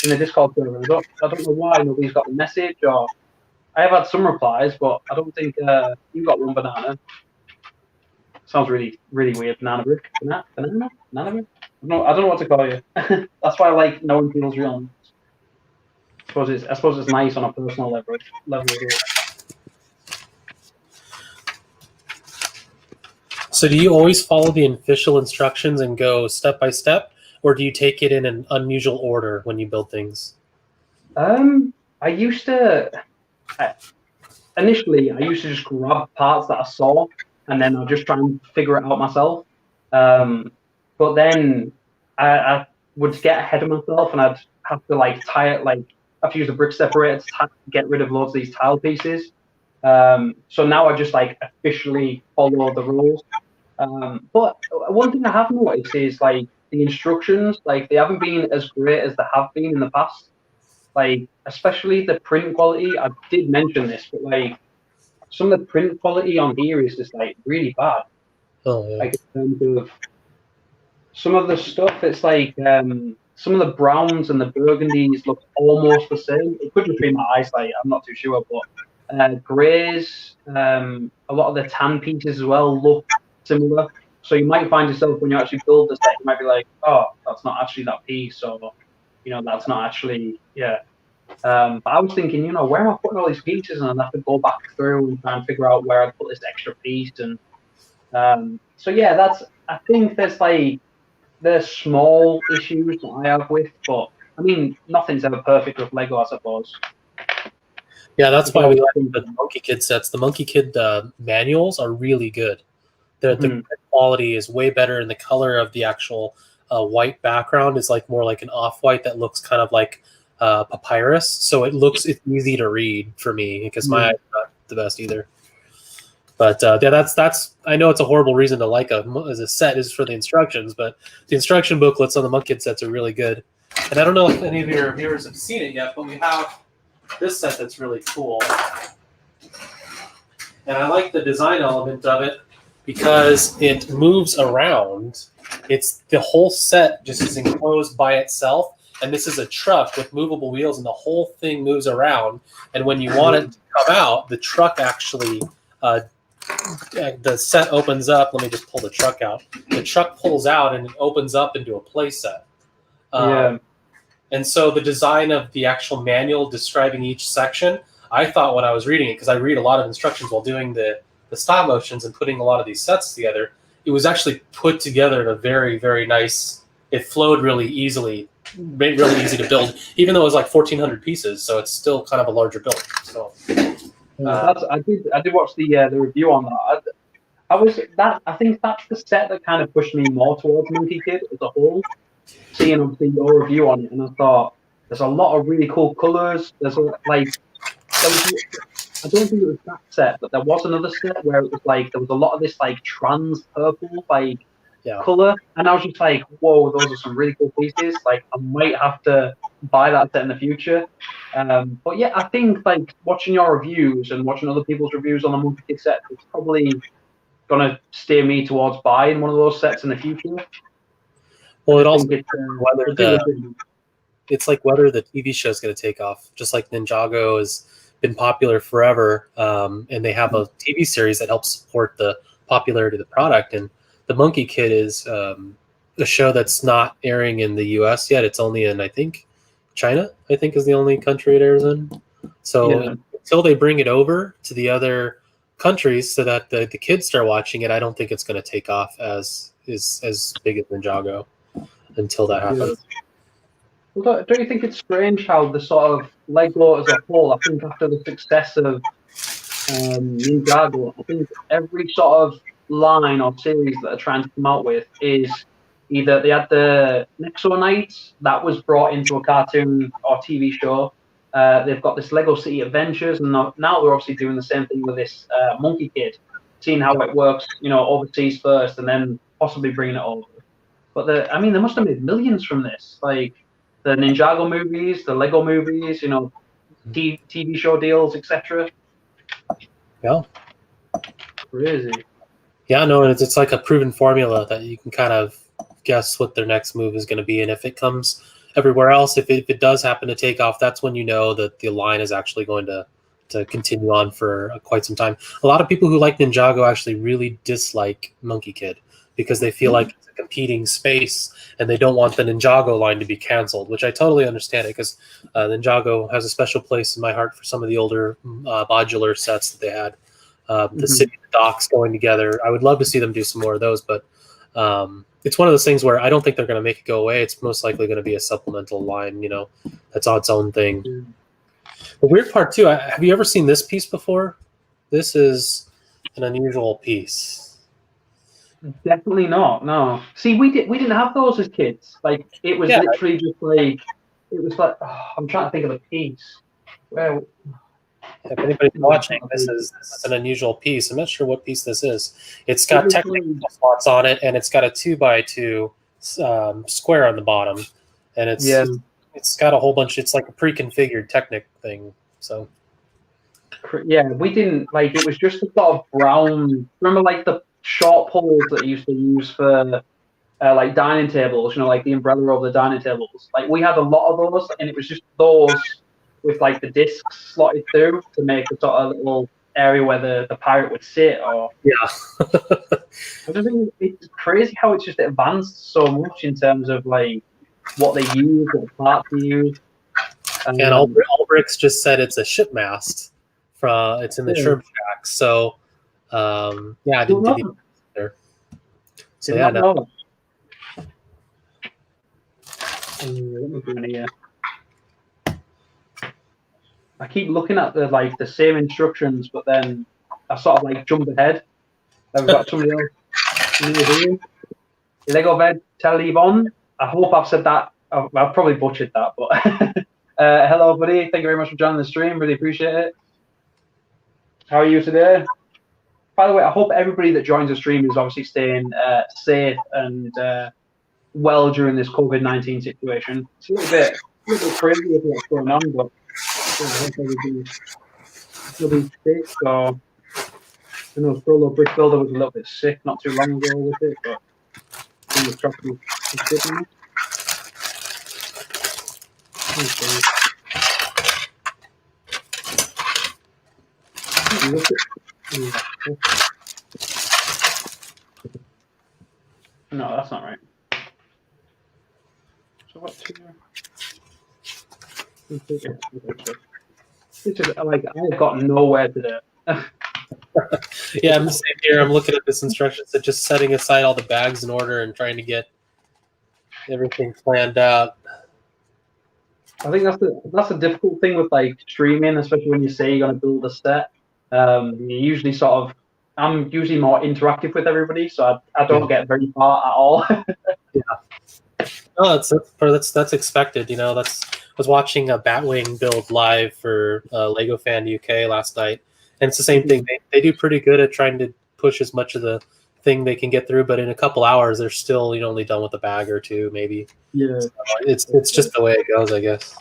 the Discord server. I don't know why nobody's got the message, or I have had some replies, but I don't think you got one, Banana. Sounds really, really weird. Banana Brick? Banana Brick? I don't know what to call you. That's why I like knowing people's real names. I suppose it's nice on a personal level as well. So do you always follow the official instructions and go step by step, or do you take it in an unusual order when you build things? I used to initially just grab parts that I saw and then I'll just try and figure it out myself. But then I would get ahead of myself and I'd have to like tie it, like I have to use a brick separator to get rid of loads of these tile pieces. So now I just like officially follow the rules. But one thing I have noticed is like the instructions, like they haven't been as great as they have been in the past. Like especially the print quality. I did mention this, but like some of the print quality on here is just like really bad. Oh, yeah. Like in terms of some of the stuff, it's like some of the browns and the burgundies look almost the same. It could just be my eyesight, I'm not too sure, but greys, a lot of the tan pieces as well look similar. So you might find yourself when you actually build the set, you might be like, oh, that's not actually that piece, or that's not actually, but I was thinking, where am I putting all these pieces? And I'd have to go back through and try and figure out where I'd put this extra piece. And so yeah, I think there's small issues that I have with, but I mean, nothing's ever perfect with Lego, I suppose. Yeah, that's why we like the Monkey Kid sets. The Monkey Kid manuals are really good. The quality is way better, and the color of the actual white background is like more like an off-white that looks kind of like papyrus. So it's easy to read for me because my eyes are not the best either. But that's I know it's a horrible reason to like as a set is for the instructions, but the instruction booklets on the Monkey Kid sets are really good. And I don't know if any of your viewers have seen it yet, but we have this set that's really cool. And I like the design element of it because it moves around. It's the whole set just is enclosed by itself. And this is a truck with movable wheels, and the whole thing moves around. And when you want it to come out, the truck actually, the set opens up. Let me just pull the truck out. The truck pulls out, and it opens up into a play set. And so the design of the actual manual describing each section, I thought when I was reading it, because I read a lot of instructions while doing the stop motions and putting a lot of these sets together, it was actually put together in a very, very nice, it flowed really easily, made really easy to build, even though it was like 1,400 pieces, so it's still kind of a larger build. So I did watch the review on that. I think that's the set that kind of pushed me more towards Monkey Kid as a whole. Seeing obviously your review on it, and I thought there's a lot of really cool colors. I don't think it was that set, but there was another set where it was like there was a lot of this like trans purple color, and I was just like, whoa, those are some really cool pieces. Like I might have to buy that set in the future. But yeah, I think like watching your reviews and watching other people's reviews on the Monkey Kid set, it's probably gonna steer me towards buying one of those sets in the future. Well, it also it's like whether the TV show is going to take off. Just like Ninjago is been popular forever, and they have a TV series that helps support the popularity of the product. And The Monkey Kid is a show that's not airing in the U.S. yet. It's only in, I think, China, I think, is the only country it airs in. So until they bring it over to the other countries so that the kids start watching it, I don't think it's going to take off as big as Ninjago until that happens. Well, don't you think it's strange how the sort of Lego as a whole, I think after the success of Ninjago, I think every sort of line or series that they're trying to come out with is either they had the Nexo Knights that was brought into a cartoon or TV show. They've got this Lego City Adventures, and now they're obviously doing the same thing with this Monkey Kid, seeing how it works, overseas first, and then possibly bringing it over. But they must have made millions from this, like the Ninjago movies, the Lego movies, TV show deals, etc. Yeah, crazy. Yeah, no, it's like a proven formula that you can kind of guess what their next move is going to be, and if it comes everywhere else, if it does happen to take off, that's when you know that the line is actually going to continue on for quite some time. A lot of people who like Ninjago actually really dislike Monkey Kid because they feel like it's a competing space and they don't want the Ninjago line to be canceled, which I totally understand it because Ninjago has a special place in my heart for some of the older modular sets that they had. The city and the docks going together. I would love to see them do some more of those, but it's one of those things where I don't think they're going to make it go away. It's most likely going to be a supplemental line, that's on its own thing. The weird part too, have you ever seen this piece before? This is an unusual piece. Definitely not. No. See, we didn't have those as kids. Like it was literally just like I'm trying to think of a piece. Well, if anybody's watching, this is an unusual piece. I'm not sure what piece this is. It's got technical spots on it, and it's got a 2x2 square on the bottom, and it's got a whole bunch. It's like a pre-configured Technic thing. So yeah, we didn't like. It was just a sort of brown. Remember, like the short poles that you used to use for like dining tables. Like the umbrella over the dining tables. Like we had a lot of those, and it was just those with like the discs slotted through to make a sort of little area where the pirate would sit. Or I just think it's crazy how it's just advanced so much in terms of like what they use, what parts they use. And Albricks just said it's a ship mast. It's in the shrimp shack. So I didn't there. So let me do it. I keep looking at the same instructions, but then I sort of like jump ahead. I've got somebody else. Lego Ved Televon. I hope I've said that. I've probably butchered that, but hello, buddy. Thank you very much for joining the stream. Really appreciate it. How are you today? By the way, I hope everybody that joins the stream is obviously staying safe and well during this COVID-19 situation. It's a little bit crazy with what's going on, but he'll be sick. So I know Solo Brick Builder was a little bit sick not too long ago with it, but fingers crossed he's good now. No, that's not right. So what's here? It's just like I've got nowhere to do. Yeah, I'm the same here. I'm looking at this instructions of just setting aside all the bags in order and trying to get everything planned out. I think that's the difficult thing with like streaming, especially when you say you're going to build a set. You usually I'm usually more interactive with everybody, so I don't get very far at all. No, that's expected. I was watching a Batwing build live for Lego Fan UK last night, and it's the same thing. They do pretty good at trying to push as much of the thing they can get through, but in a couple hours they're still only done with a bag or two, maybe. Yeah, so it's just the way it goes, I guess.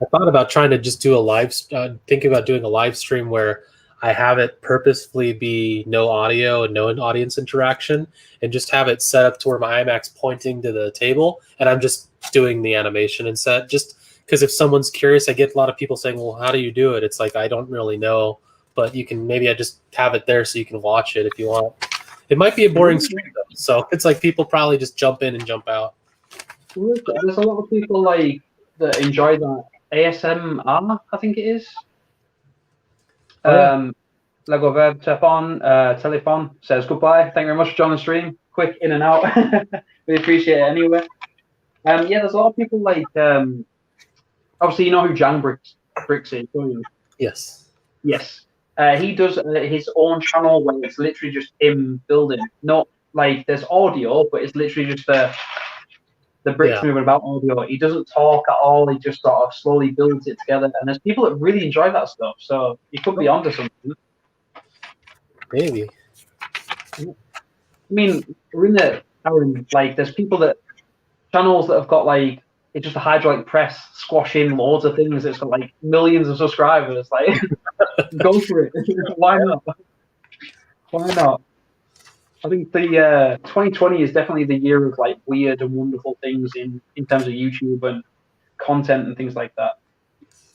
I thought about trying to just do thinking about doing a live stream where I have it purposefully be no audio and no audience interaction, and just have it set up to where my iMac's pointing to the table and I'm just doing the animation and set, just because if someone's curious, I get a lot of people saying, well, how do you do it? It's like, I don't really know, but you can, maybe I just have it there so you can watch it if you want. It might be a boring stream though, so it's like people probably just jump in and jump out. There's a lot of people like that enjoy that ASMR, I think it is. Lego Verb Telephone says goodbye. Thank you very much for joining the stream. Quick in and out. We appreciate it anyway. Yeah, there's a lot of people like obviously you know who Jan Bricks is, don't you? Yes. Yes. He does his own channel where it's literally just him building. Not like there's audio, but it's literally just the bricks moving about audio. He doesn't talk at all. He just sort of slowly builds it together. And there's people that really enjoy that stuff. So you could be onto something. Maybe. I mean, we're in the Aaron, like there's people that channels that have got like it's just a hydraulic press squashing loads of things. It's got like millions of subscribers. Like go for it. Why not? Why not? I think the 2020 is definitely the year of like weird and wonderful things in terms of YouTube and content and things like that.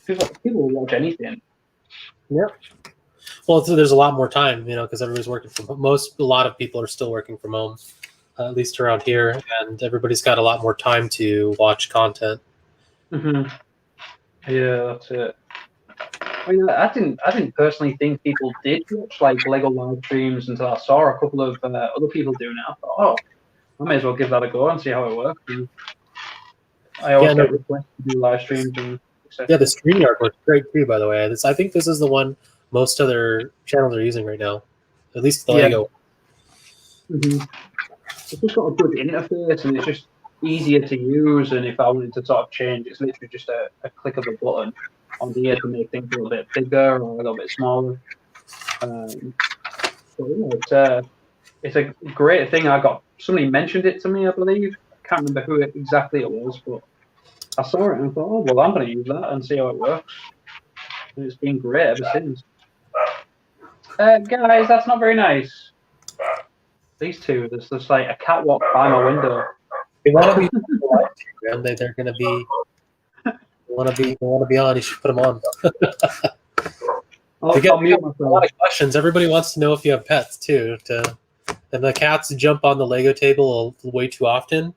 People will watch anything. Yeah. Well, there's a lot more time, you know, because everybody's working from home. A lot of people are still working from home, at least around here, and everybody's got a lot more time to watch content. Mm-hmm. Yeah, that's it. I mean, I didn't personally think people did watch like Lego live streams until I saw a couple of other people doing it. I thought, oh, I may as well give that a go and see how it works. And I always get requests to do live streams and etc. Yeah, the StreamYard works great too, by the way. I think this is the one most other channels are using right now, at least the Lego. Mm-hmm. It's just got a good interface and it's just easier to use. And if I wanted to sort of change, it's literally just a click of a button on here to make things a little bit bigger or a little bit smaller. So yeah, it's a great thing. Somebody mentioned it to me, I believe. I can't remember who exactly it was, but I saw it and I thought, oh well, I'm going to use that and see how it works. And it's been great ever since. Guys, that's not very nice. These two, there's just like a catwalk by my window. They want to be they're going to be. They want to be on. You should put them on. I'll mute myself. A lot of questions. Everybody wants to know if you have pets too. And the cats jump on the Lego table way too often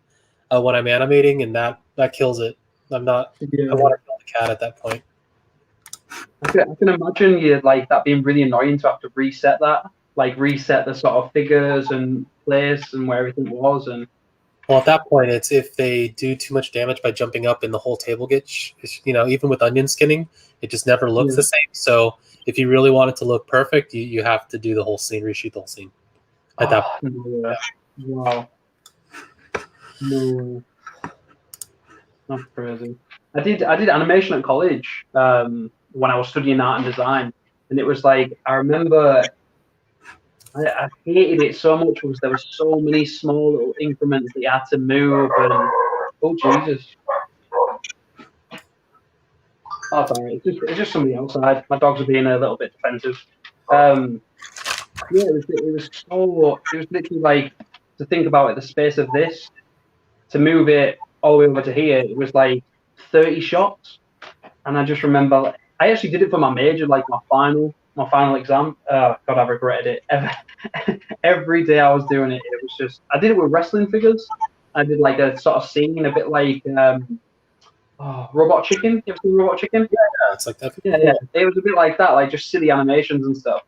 when I'm animating, and that kills it. I'm not. Yeah. I want to kill the cat at that point. I can imagine you like that being really annoying to have to reset that, like reset the sort of figures and place and where everything was. And well, at that point, it's if they do too much damage by jumping up and the whole table gets, you know, even with onion skinning, it just never looks the same. So if you really want it to look perfect, you have to do the whole scene, reshoot the whole scene. At that point. Yeah. Wow. No. That's crazy. I did animation at college when I was studying art and design, and it was like I remember I hated it so much because there were so many small little increments that you had to move and oh Jesus. Oh, sorry, it's just somebody outside. My dogs are being a little bit defensive. Yeah, it was literally like to think about it, the space of this, to move it all the way over to here, it was like 30 shots. And I just remember I actually did it for my major, like my final exam. God, I regretted it. Every day I was doing it, it was just I did it with wrestling figures. I did like a sort of scene, a bit like Robot Chicken. You ever seen Robot Chicken? Yeah, it's like that. Yeah. It was a bit like that, like just silly animations and stuff.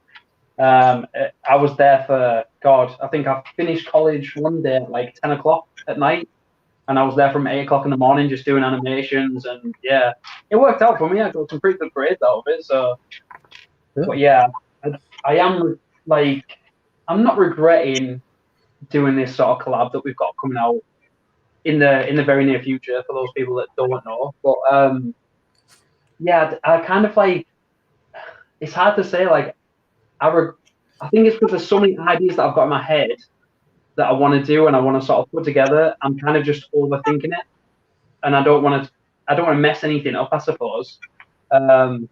I was there for I think I finished college one day at like 10 o'clock at night, and I was there from 8 o'clock in the morning just doing animations, and yeah, it worked out for me. I got some pretty good grades out of it. So, but yeah, I am like, I'm not regretting doing this sort of collab that we've got coming out in the very near future for those people that don't know. But yeah, I kind of like, it's hard to say. Like, I think it's because there's so many ideas that I've got in my head that I want to do and I want to sort of put together. I'm kind of just overthinking it, and I don't want to mess anything up, I suppose.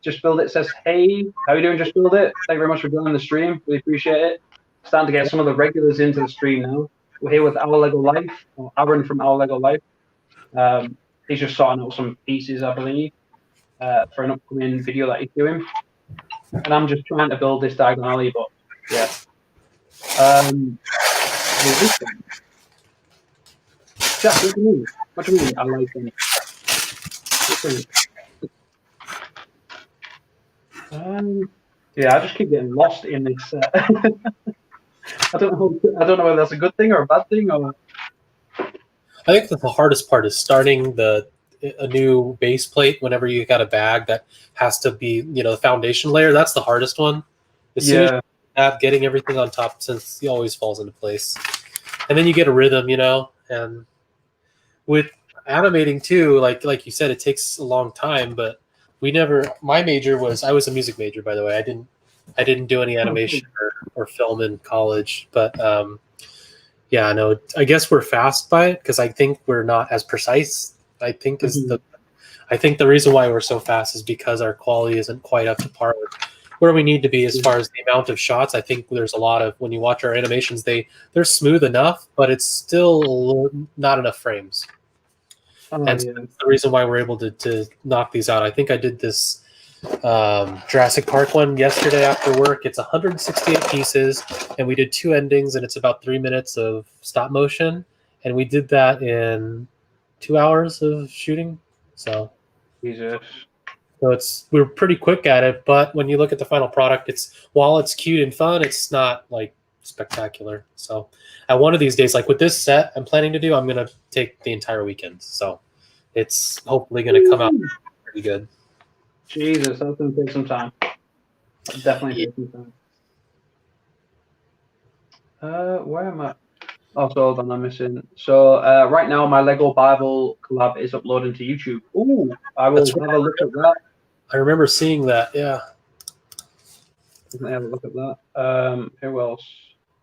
Just Build It says, hey, how you doing, Just Build It? Thank you very much for joining the stream. We appreciate it. Starting to get some of the regulars into the stream now. We're here with Our Lego Life, or Aaron from Our Lego Life. He's just sorting out some pieces, I believe, for an upcoming video that he's doing. And I'm just trying to build this diagonal alley, but yeah. There's this one. Jack, what do you mean? What do you mean? I like them. Yeah, I just keep getting lost in this. I don't know whether that's a good thing or a bad thing. Or I think that the hardest part is starting a new base plate whenever you got a bag that has to be, the foundation layer. That's the hardest one. As soon as you have getting everything on top, since it always falls into place, and then you get a rhythm, and with animating too, like you said, it takes a long time, but my major was, I was a music major, by the way. I didn't do any animation or film in college, but yeah, no, I guess we're fast by it because I think we're not as precise. I think the reason why we're so fast is because our quality isn't quite up to par with where we need to be as far as the amount of shots. I think there's a lot of, when you watch our animations, they're smooth enough, but it's still not enough frames. And that's the reason why we're able to knock these out. I think I did this Jurassic Park one yesterday after work. It's 168 pieces, and we did 2 endings, and it's about 3 minutes of stop motion, and we did that in 2 hours of shooting. So Jesus. So we're pretty quick at it, but when you look at the final product, while it's cute and fun, it's not like spectacular. So at one of these days, like with this set I'm planning to do, I'm going to take the entire weekend. So it's hopefully going to come out pretty good. Jesus, that's going to take some time. Definitely take some time. Where am I? Oh, so hold on, I'm missing. So right now, my Lego Bible collab is uploading to YouTube. Ooh, I will have a look at that. I remember seeing that, yeah. Definitely have a look at that. Who else?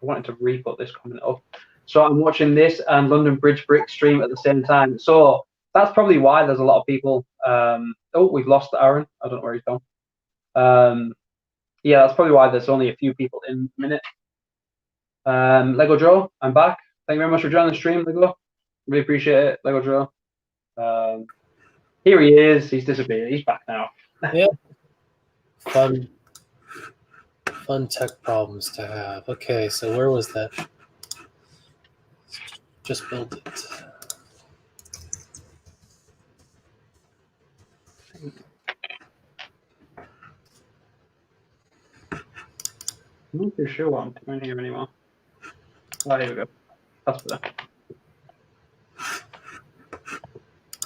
I wanted to re-put this comment up. So I'm watching this and London Bridge Brick stream at the same time. So that's probably why there's a lot of people. Oh, we've lost Aaron. I don't know where he's gone. Yeah, that's probably why there's only a few people in a minute. Lego Joe, I'm back. Thank you very much for joining the stream, Lego. Really appreciate it, Lego Joe. Here he is. He's disappeared. He's back now. Yeah. Fun tech problems to have. Okay, so where was that? Just built it. I'm not too sure what I'm doing here anymore. Oh, here we go. That's better.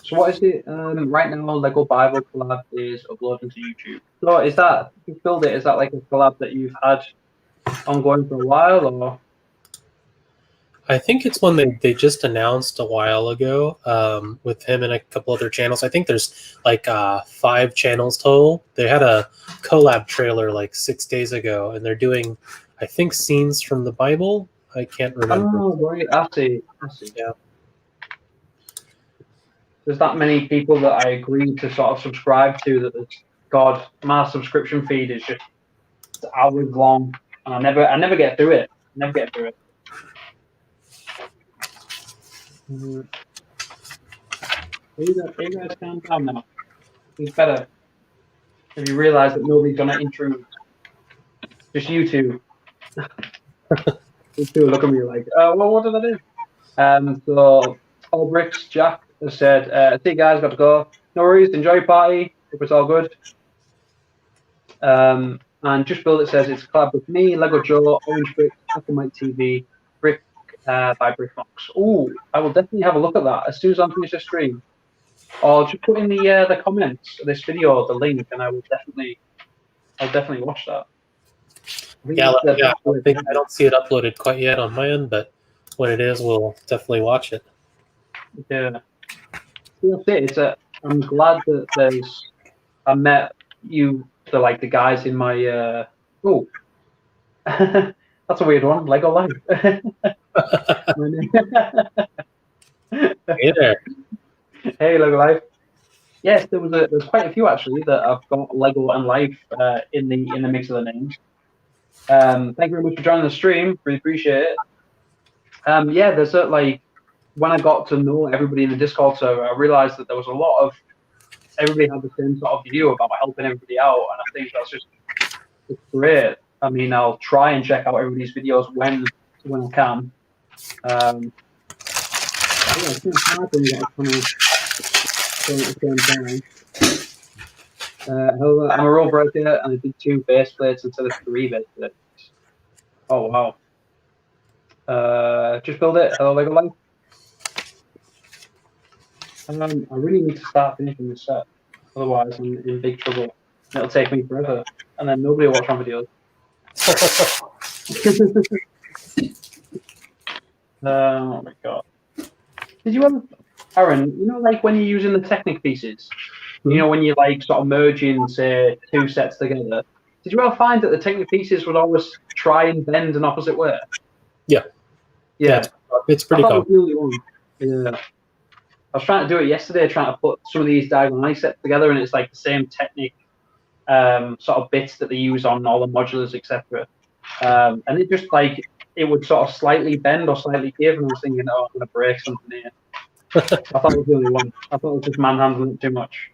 So what is it? Right now, Lego Bible collab is uploading to YouTube. So is that, if you build it, is that like a collab that you've had ongoing for a while, or? I think it's one they just announced a while ago with him and a couple other channels. I think there's like 5 channels total. They had a collab trailer like 6 days ago, and they're doing, I think, scenes from the Bible. I can't remember. Oh, right. I see. Yeah. There's that many people that I agree to sort of subscribe to that God, my subscription feed is just hours long, and I never get through it. You guys calm down now. It's better if you realise that nobody's gonna intrude. Just you two. You two look at me like, well, what did I do? So All Bricks Jack has said, see you guys, got to go. No worries, enjoy your party. Hope it's all good. And Just Build It says it's a collab with me, Lego Joe, Orange Brick, Apple Mike TV, Brick by Brickbox. Oh, I will definitely have a look at that as soon as I'm finished the stream. Or just put in the comments of this video the link, and I'll definitely watch that. I don't see it uploaded quite yet on my end, but when it is, we'll definitely watch it. Yeah. I'm glad that I met you, the guys in my that's a weird one, Lego Live. Hey there. Hey, Lego Live. Yes, there's quite a few actually that I've got Lego and Life in the mix of the names. Thank you very much for joining the stream. Really appreciate it. Yeah, there's when I got to know everybody in the Discord server, I realized that there was a lot of everybody had the same sort of view about helping everybody out, and I think that's just it's great. I mean, I'll try and check out everybody's videos when I can. Yeah, it's kind of hard when you got kind of at the same time. However, I'm a rule breaker, and I did 2 base plates instead of 3 base plates. Oh wow! Just build it. Hello, Lego Life. I really need to start finishing this set, otherwise I'm in big trouble. It'll take me forever, and then nobody will watch my videos. Oh my god! Did you ever, Aaron? You know, like when you're using the Technic pieces, you know, when you like sort of merging, say, 2 sets together. Did you ever find that the Technic pieces would always try and bend an opposite way? Yeah. It's pretty common. Yeah. I was trying to do it yesterday, trying to put some of these diagonal sets together, and it's like the same Technic sort of bits that they use on all the modulars, etc. And it just like it would sort of slightly bend or slightly give, and I was thinking, oh, I'm going to break something here. I thought it was the only one. I thought it was just manhandling it too much.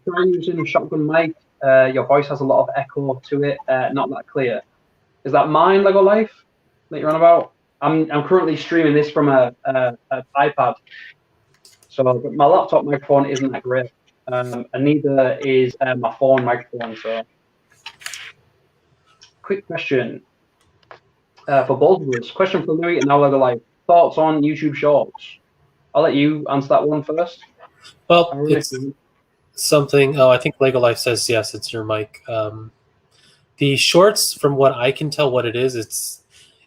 Try using a shotgun mic. Your voice has a lot of echo to it, not that clear. Is that mine, Lego Life, that you're on about? I'm currently streaming this from a iPad, so my laptop microphone isn't that great, and neither is my phone microphone. So, quick question for both of us. Question for Lewi and now Lego Life. Thoughts on YouTube Shorts? I'll let you answer that one first. Well, it's something. Oh, I think Lego Life says yes. It's your mic. The shorts, from what I can tell, what it is,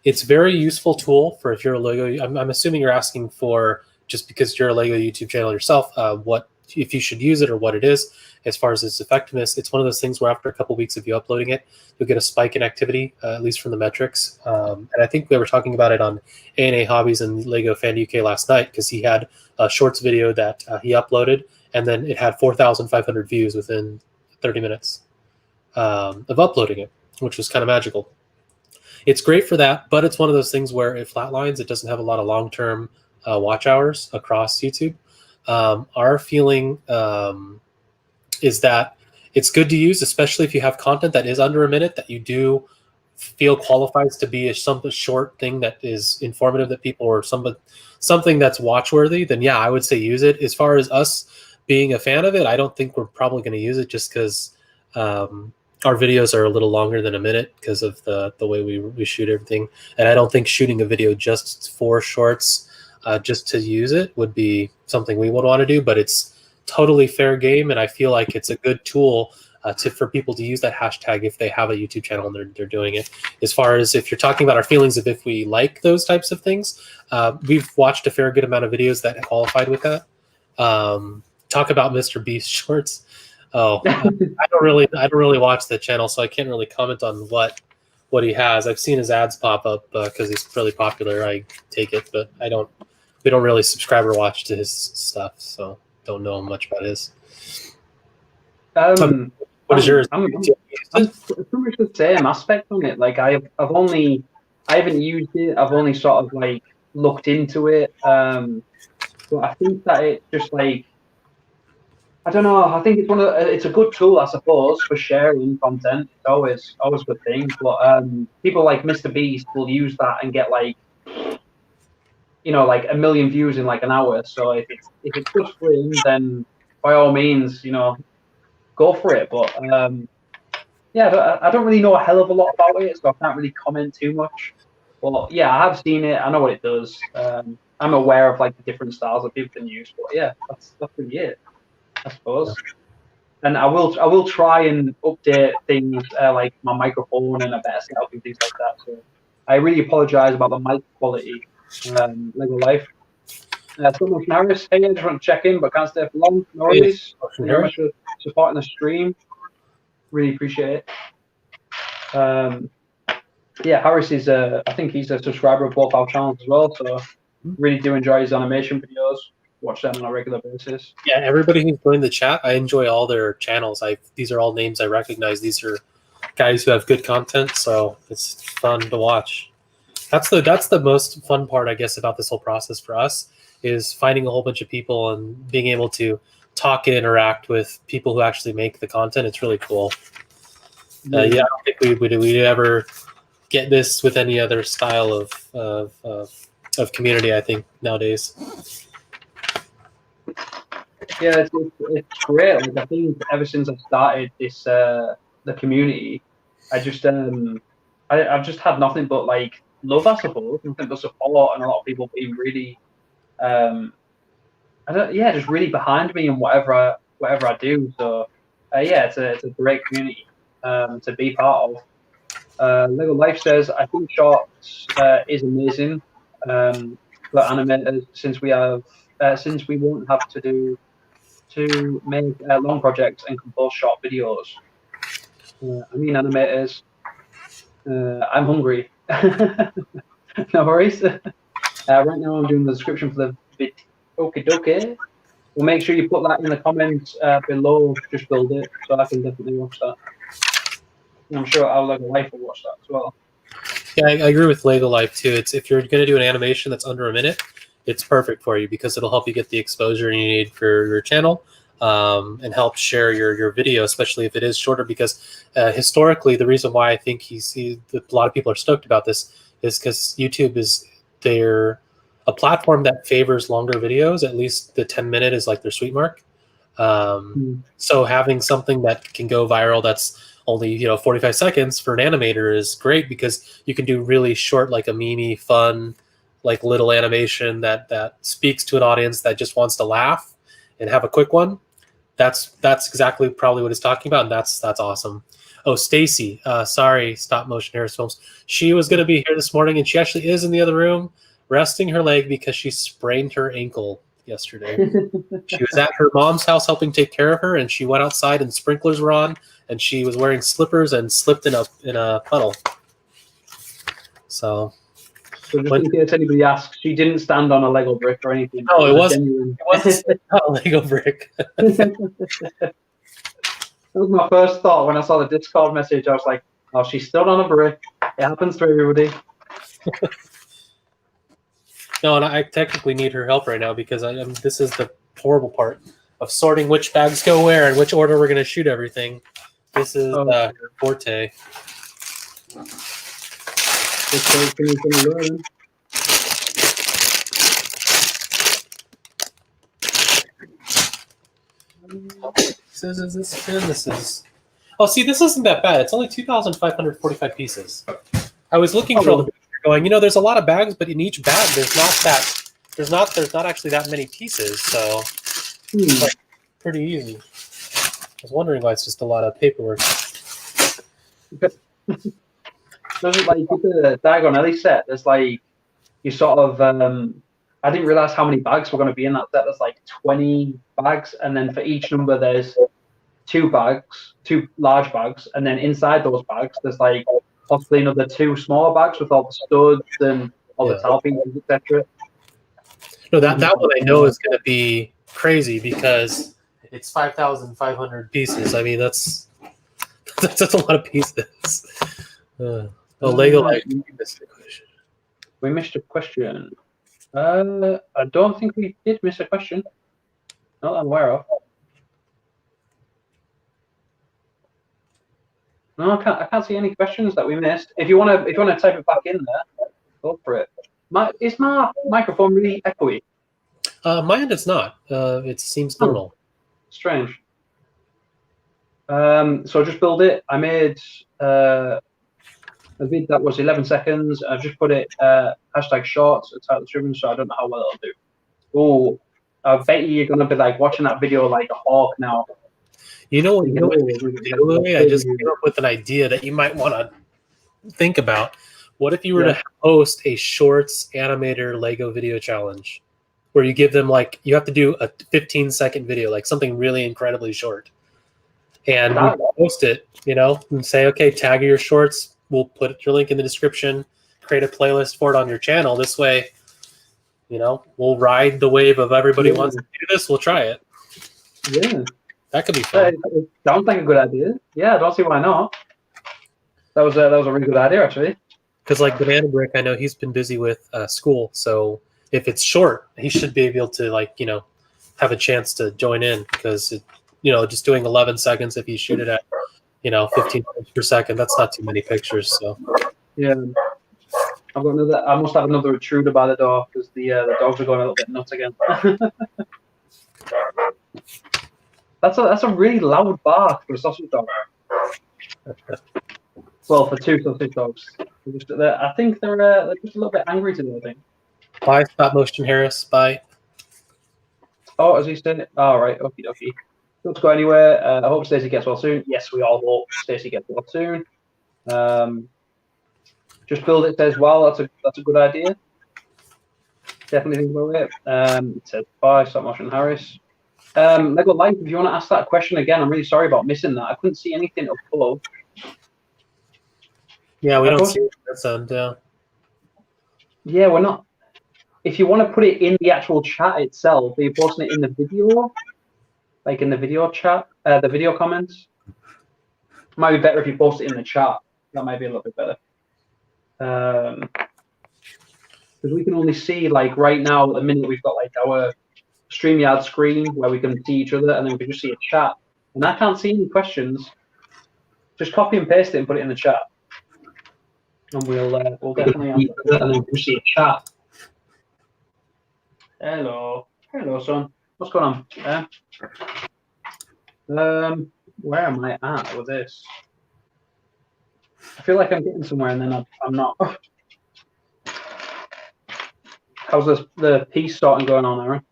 it's very useful tool for if you're a Lego. I'm assuming you're asking for just because you're a Lego YouTube channel yourself, what if you should use it or what it is as far as its effectiveness. It's one of those things where after a couple weeks of you uploading it, you'll get a spike in activity, at least from the metrics. And I think we were talking about it on A&A Hobbies and Lego Fan UK last night because he had a shorts video that he uploaded, and then it had 4,500 views within 30 minutes of uploading it, which was kind of magical. It's great for that, but it's one of those things where it flatlines. It doesn't have a lot of long-term watch hours across YouTube. Our feeling is that it's good to use, especially if you have content that is under a minute that you do feel qualifies to be some short thing that is informative that people, or something that's watch-worthy, then yeah, I would say use it. As far as us being a fan of it, I don't think we're probably going to use it just because our videos are a little longer than a minute because of the way we shoot everything. And I don't think shooting a video just for shorts, just to use it, would be something we would want to do, but it's totally fair game. And I feel like it's a good tool for people to use that hashtag if they have a YouTube channel and they're doing it. As far as if you're talking about our feelings of if we like those types of things, we've watched a fair good amount of videos that qualified with that. Talk about Mr. Beast shorts. Oh, I don't really watch the channel, so I can't really comment on what he has. I've seen his ads pop up because he's really popular. I take it, but we don't really subscribe or watch to his stuff, so don't know much about his. What is yours? I'm pretty much the same aspect on it. Like I haven't used it. I've only sort of like looked into it. But I think that it just like, I don't know. I think it's a good tool, I suppose, for sharing content. It's always a good thing. But people like Mr. Beast will use that and get like, like 1 million views in like an hour. So if it's good for him, then by all means, go for it. But yeah, I don't really know a hell of a lot about it, so I can't really comment too much. But yeah, I have seen it. I know what it does. I'm aware of like the different styles that people can use. But yeah, that's really it, I suppose. And I will try and update things like my microphone and a better setup and things like that. So I really apologize about the mic quality. Lego Life. Someone from Harris, hey, I just want to check in, but can't stay for long. No worries. Thank you very much for supporting the stream. Really appreciate it. yeah, Harris is I think he's a subscriber of both our channels as well. So really do enjoy his animation videos. Watch them on a regular basis. Yeah, everybody who's joined the chat, I enjoy all their channels. These are all names I recognize. These are guys who have good content, so it's fun to watch. That's the most fun part, I guess, about this whole process for us, is finding a whole bunch of people and being able to talk and interact with people who actually make the content. It's really cool. Yeah, I don't think we'd ever get this with any other style of community, I think, nowadays. Yeah, it's great. Like, I think ever since I started this the community, I've just had nothing but like love, I suppose, nothing but support, and a lot of people being really just really behind me in whatever I do. So yeah, it's a great community to be part of. Lego Life says, I think Shorts is amazing for animators, since we won't have to make long projects and compose short videos. I mean, animators, I'm hungry. No worries. Right now I'm doing the description for the vid. Okay. Well, make sure you put that in the comments below. Just build it, so I can definitely watch that. And I'm sure our Lego Life will watch that as well. Yeah, I agree with Lego Life too. If you're going to do an animation that's under a minute, it's perfect for you because it'll help you get the exposure you need for your channel, and help share your video, especially if it is shorter. Because historically, the reason why I think a lot of people are stoked about this is because YouTube is a platform that favors longer videos. At least the 10-minute is like their sweet mark. So having something that can go viral that's only 45 seconds for an animator is great, because you can do really short, like a meme fun, like little animation that speaks to an audience that just wants to laugh and have a quick one. That's exactly probably what it's talking about, and that's awesome. Oh, Stacy, sorry, Stop Motion Harris Films. She was going to be here this morning, and she actually is in the other room resting her leg because she sprained her ankle yesterday. She was at her mom's house helping take care of her, and she went outside and sprinklers were on, and she was wearing slippers and slipped in a puddle. So just in case anybody asks, she didn't stand on a Lego brick or anything. No, it wasn't a Lego brick. That was my first thought when I saw the Discord message. I was like, oh, she stood on a brick. It happens to everybody. No, and I technically need her help right now because this is the horrible part of sorting which bags go where and which order we're going to shoot everything. This is her forte. This is. Oh, see, this isn't that bad. It's only 2,545 pieces. I was looking for all the picture going. There's a lot of bags, but in each bag, there's not actually that many pieces. So, it's like pretty easy. I was wondering why it's just a lot of paperwork. There's like with the Diagon Ellie set, there's like you sort of I didn't realize how many bags were going to be in that set. There's like 20 bags, and then for each number there's two large bags, and then inside those bags there's like possibly another 2 smaller bags with all the studs and all the towel pieces, etc. No, that one I know is going to be crazy because it's 5,500 pieces. I mean, that's a lot of pieces. Lego Life. We missed a question. I don't think we did miss a question. Not that I'm aware of. No, I can't see any questions that we missed. If you want to type it back in there, go for it. Is my microphone really echoey? Mine is not. It seems normal. Strange. So just build it. I made a vid that was 11 seconds. I've just put it #shorts Untitled Chapter, so I don't know how well it'll do. Oh, I bet you're gonna be like watching that video like a hawk now. I just came up with an idea that you might want to think about. What if you were to host a Shorts animator Lego video challenge, where you give them you have to do a 15-second video, like something really incredibly short, and you post it, and say, okay, tag your shorts we'll put your link in the description, create a playlist for it on your channel. This way, we'll ride the wave of everybody wants to do this. We'll try it. Yeah. That could be fun. It sounds like a good idea. Yeah, I don't see why not. That was a really good idea, actually. Because like Banana Brick, I know he's been busy with school, so if it's short, he should be able to have a chance to join in, because just doing 11 seconds, if you shoot it at 15 frames per second, that's not too many pictures. So yeah, I must have another intruder by the door, because the dogs are going a little bit nuts again. That's a really loud bark for a sausage dog. Well, for two sausage dogs. I think they're just a little bit angry today, I think. Bye, stop motion, Harris. Bye. Oh, as he said, all right, okie dokie. Don't go anywhere. I hope Stacey gets well soon. Yes, we all hope Stacey gets well soon. Just build it says, wow, that's a good idea. Definitely think about it. It says bye, stop motion, Harris. Lego Life, if you want to ask that question again, I'm really sorry about missing that. I couldn't see anything up above. Yeah, we don't see it. That's Yeah, we're not. If you want to put it in the actual chat itself, are you posting it in the video? Like in the video chat, the video comments? Might be better if you post it in the chat. That might be a little bit better. Because we can only see, like, right now, at the minute, we've got, like, our StreamYard screen where we can see each other, and then we can just see a chat. And I can't see any questions. Just copy and paste it and put it in the chat. And we'll definitely answer it, and then we can see a chat. Hello, son. What's going on? Where am I at with this? I feel like I'm getting somewhere, and then I'm not. How's the piece starting going on, Aaron?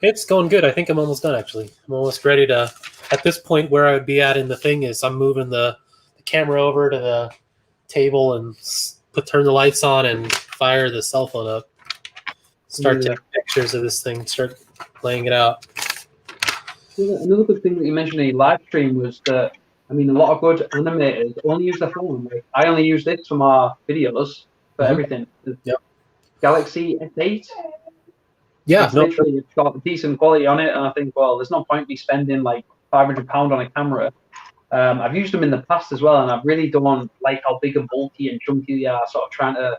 It's going good. I think I'm almost done, actually. I'm almost ready to. At this point, where I would be at in the thing is I'm moving the camera over to the table and turn the lights on and fire the cell phone up. Start taking pictures of this thing. Start laying it out. Another good thing that you mentioned in your live stream was that, a lot of good animators only use their phone. Like, I only use this for my videos, for everything. Yep. Galaxy S8. Yeah, it's got decent quality on it, and I think, well, there's no point me spending like £500 on a camera. I've used them in the past as well, and I really don't like how big and bulky and chunky they are, sort of trying to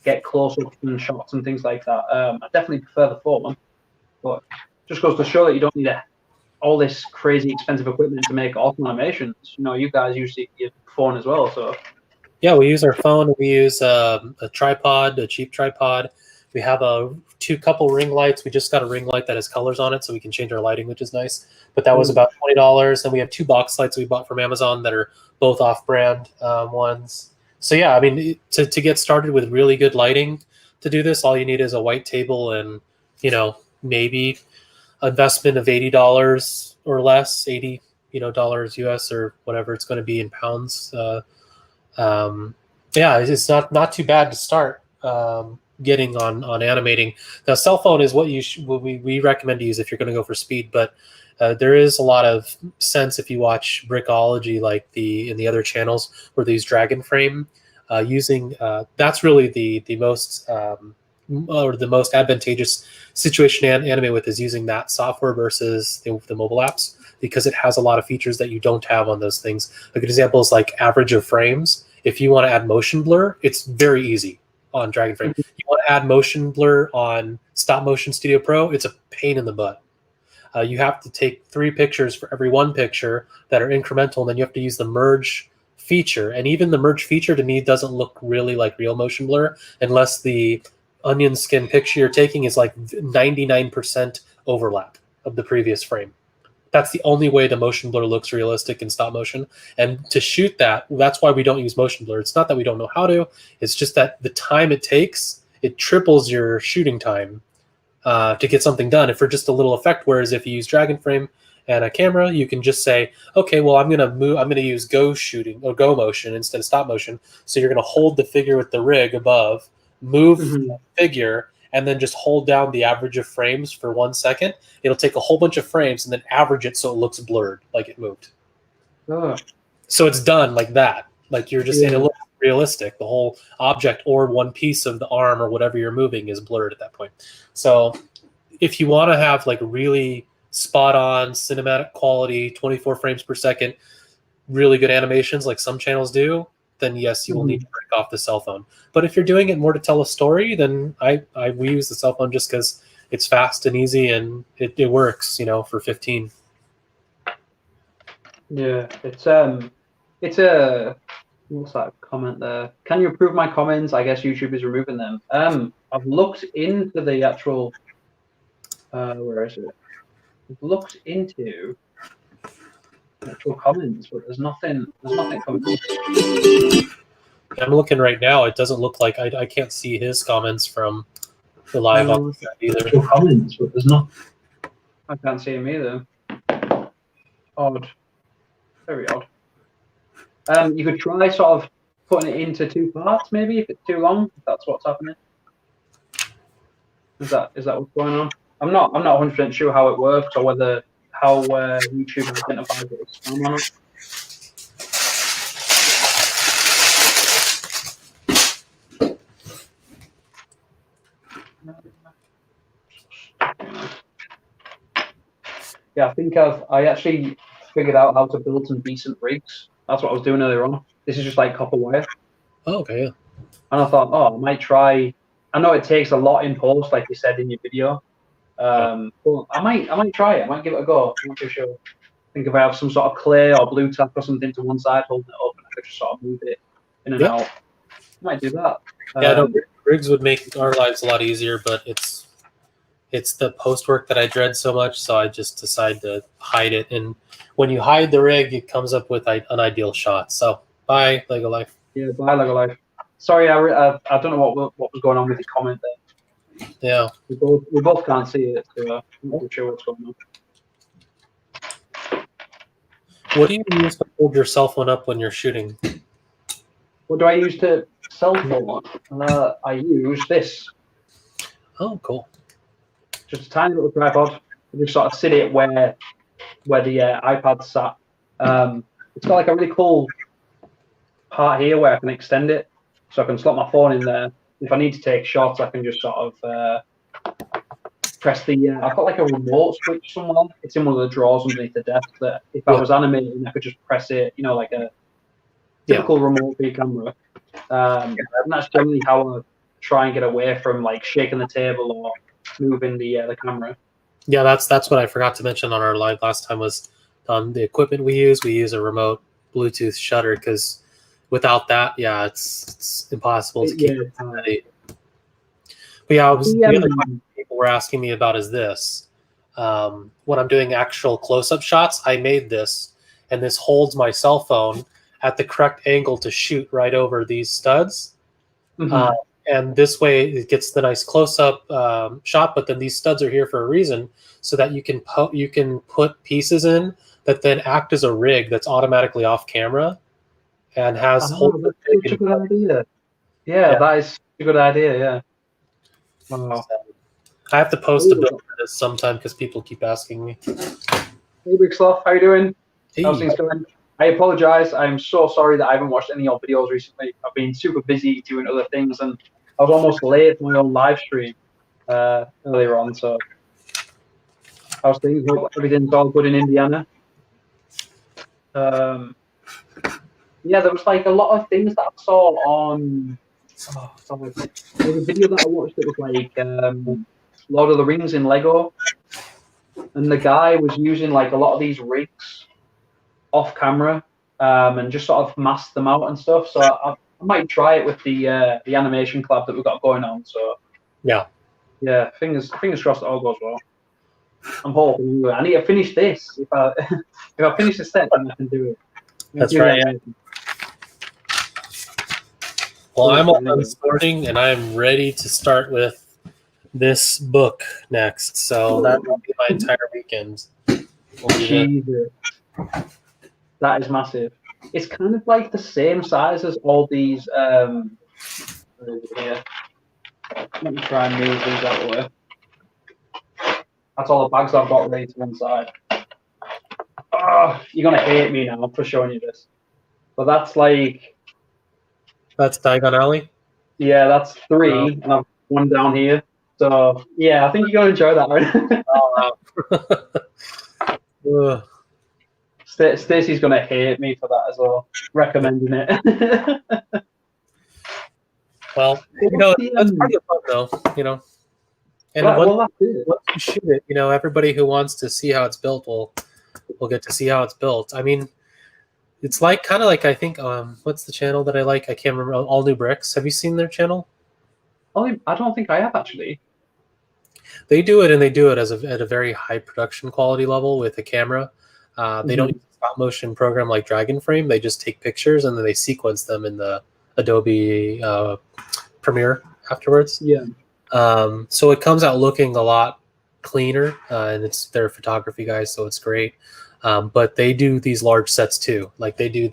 get close-ups and shots and things like that. I definitely prefer the phone, but just goes to show that you don't need all this crazy expensive equipment to make awesome animations. You guys use your phone as well, so. Yeah, we use our phone. We use a tripod, a cheap tripod. We have two couple ring lights. We just got a ring light that has colors on it, so we can change our lighting, which is nice. But that was about $20. And we have two box lights we bought from Amazon that are both off-brand ones. So yeah, to get started with really good lighting to do this, all you need is a white table and maybe investment of $80 or less, $80 US or whatever it's going to be in pounds. It's not too bad to start getting on animating. Now, cell phone is what we recommend to use if you're going to go for speed, but there is a lot of sense if you watch Brickology, like in the other channels where they use Dragon Frame, using that's really the most or the most advantageous situation to animate with is using that software versus the mobile apps, because it has a lot of features that you don't have on those things. A good example is like average of frames. If you want to add motion blur, it's very easy on Dragon Frame. You want to add motion blur on Stop Motion Studio Pro, it's a pain in the butt. You have to take 3 pictures for every 1 picture that are incremental, and then you have to use the merge feature. And even the merge feature to me doesn't look really like real motion blur unless the onion skin picture you're taking is like 99% overlap of the previous frame. That's the only way the motion blur looks realistic in stop motion. And to shoot that, that's why we don't use motion blur. It's not that we don't know how to, it's just that the time it takes, it triples your shooting time to get something done. If for just a little effect, whereas if you use Dragon Frame and a camera, you can just say, okay, well, I'm gonna use go shooting or go motion instead of stop motion. So you're gonna hold the figure with the rig above, move the figure, and then just hold down the average of frames for 1 second. It'll take a whole bunch of frames and then average it so it looks blurred, like it moved. So it's done like that. Like you're just saying, it looks realistic. The whole object or one piece of the arm or whatever you're moving is blurred at that point. So if you want to have like really spot on cinematic quality, 24 frames per second, really good animations like some channels do, then yes, you will need to break off the cell phone. But if you're doing it more to tell a story, then we use the cell phone just because it's fast and easy and it works, you know, for 15. Yeah, it's a what's that comment there? Can you approve my comments? I guess YouTube is removing them. I've looked into the actual where is it? I've looked into actual comments, but there's nothing coming up. I'm looking right now. It doesn't look like I can't see his comments from the live on either. Actual comments, but there's not. I can't see him either. Odd. Very odd. You could try sort of putting it into 2 parts, maybe if it's too long. If that's what's happening. Is that what's going on? I'm not 100% sure how it works or whether how YouTube identifies it as spam or not. Yeah, I think I actually figured out how to build some decent rigs. That's what I was doing earlier on. This is just like copper wire. Oh, okay, yeah. And I thought, I might try. I know it takes a lot in post, like you said in your video. But I might try it. I might give it a go. I'm not too sure. I think if I have some sort of clay or blue tack or something to one side holding it up, and I could just sort of move it in and out. I might do that. Yeah, no, rigs would make our lives a lot easier, but it's the post work that I dread so much, so I just decide to hide it. And when you hide the rig, it comes up with an ideal shot. So bye, Lego Life. Yeah, bye, Lego Life. Sorry, I don't know what was going on with the comment there. Yeah, we both can't see it, so I'm not sure what's going on. What do you use to hold your cell phone up when you're shooting? What do I use to cell phone? I use this. Oh, cool. Just a tiny little tripod. I just sort of sit it where the iPad's sat. It's got like a really cool part here where I can extend it, so I can slot my phone in there. If I need to take shots, I can just sort of press the. I've got like a remote switch somewhere. It's in one of the drawers underneath the desk. That if I was animating, I could just press it. You know, like a typical remote for your camera. And that's generally how I try and get away from like shaking the table or moving the camera. Yeah, that's what I forgot to mention on our live last time was the equipment we use. We use a remote Bluetooth shutter because without that, it's impossible to keep it steady. But yeah, the other question people were asking me about is this. When I'm doing actual close-up shots, I made this, and this holds my cell phone at the correct angle to shoot right over these studs. Mm-hmm. And this way it gets the nice close-up shot, but then these studs are here for a reason so that you can put pieces in that then act as a rig that's automatically off camera and has that's such a good idea. Yeah, that is a good idea, yeah. Wow. So, I have to post a build for this sometime because people keep asking me. Hey, Big Sloth, how you doing? Hey. How's things going? I apologize. I'm so sorry that I haven't watched any of your videos recently. I've been super busy doing other things, and I was almost late for my own live stream earlier on. So, how's things? Hope everything's all good in Indiana. Yeah, there was like a lot of things that I saw on. There was a video that I watched that was like Lord of the Rings in Lego, and the guy was using like a lot of these rigs off camera and just sort of masked them out and stuff. So I might try it with the animation collab that we've got going on. So yeah, fingers crossed it all goes well. I'm hoping. I need to finish this. If I finish the set, then I can do it. That's right. Yeah. Well, I'm up this morning and I'm ready to start with this book next. So that will be my entire weekend. Jesus. That is massive. It's kind of like the same size as all these. Here. Let me try and move these out of the way. That's all the bags I've got ready to one side. Oh, you're going to hate me now for showing you this. But that's like That's Diagon Alley. Yeah, that's 3, and I've one down here. So yeah, I think you're gonna enjoy that, right? Oh wow. Ugh. Stacey's gonna hate me for that as well, recommending it. Well, that's part of the fun, though. And Right, well, that's it. once you shoot it, everybody who wants to see how it's built will get to see how it's built. I mean, it's kind of like I think what's the channel that I like? I can't remember. All New Bricks. Have you seen their channel? I don't think I have actually. They do it, and they do it at a very high production quality level with a camera. They don't use a stop motion program like Dragon Frame. They just take pictures and then they sequence them in the Adobe Premiere afterwards. Yeah. So it comes out looking a lot cleaner, and they're photography guys, so it's great. But they do these large sets too. Like they do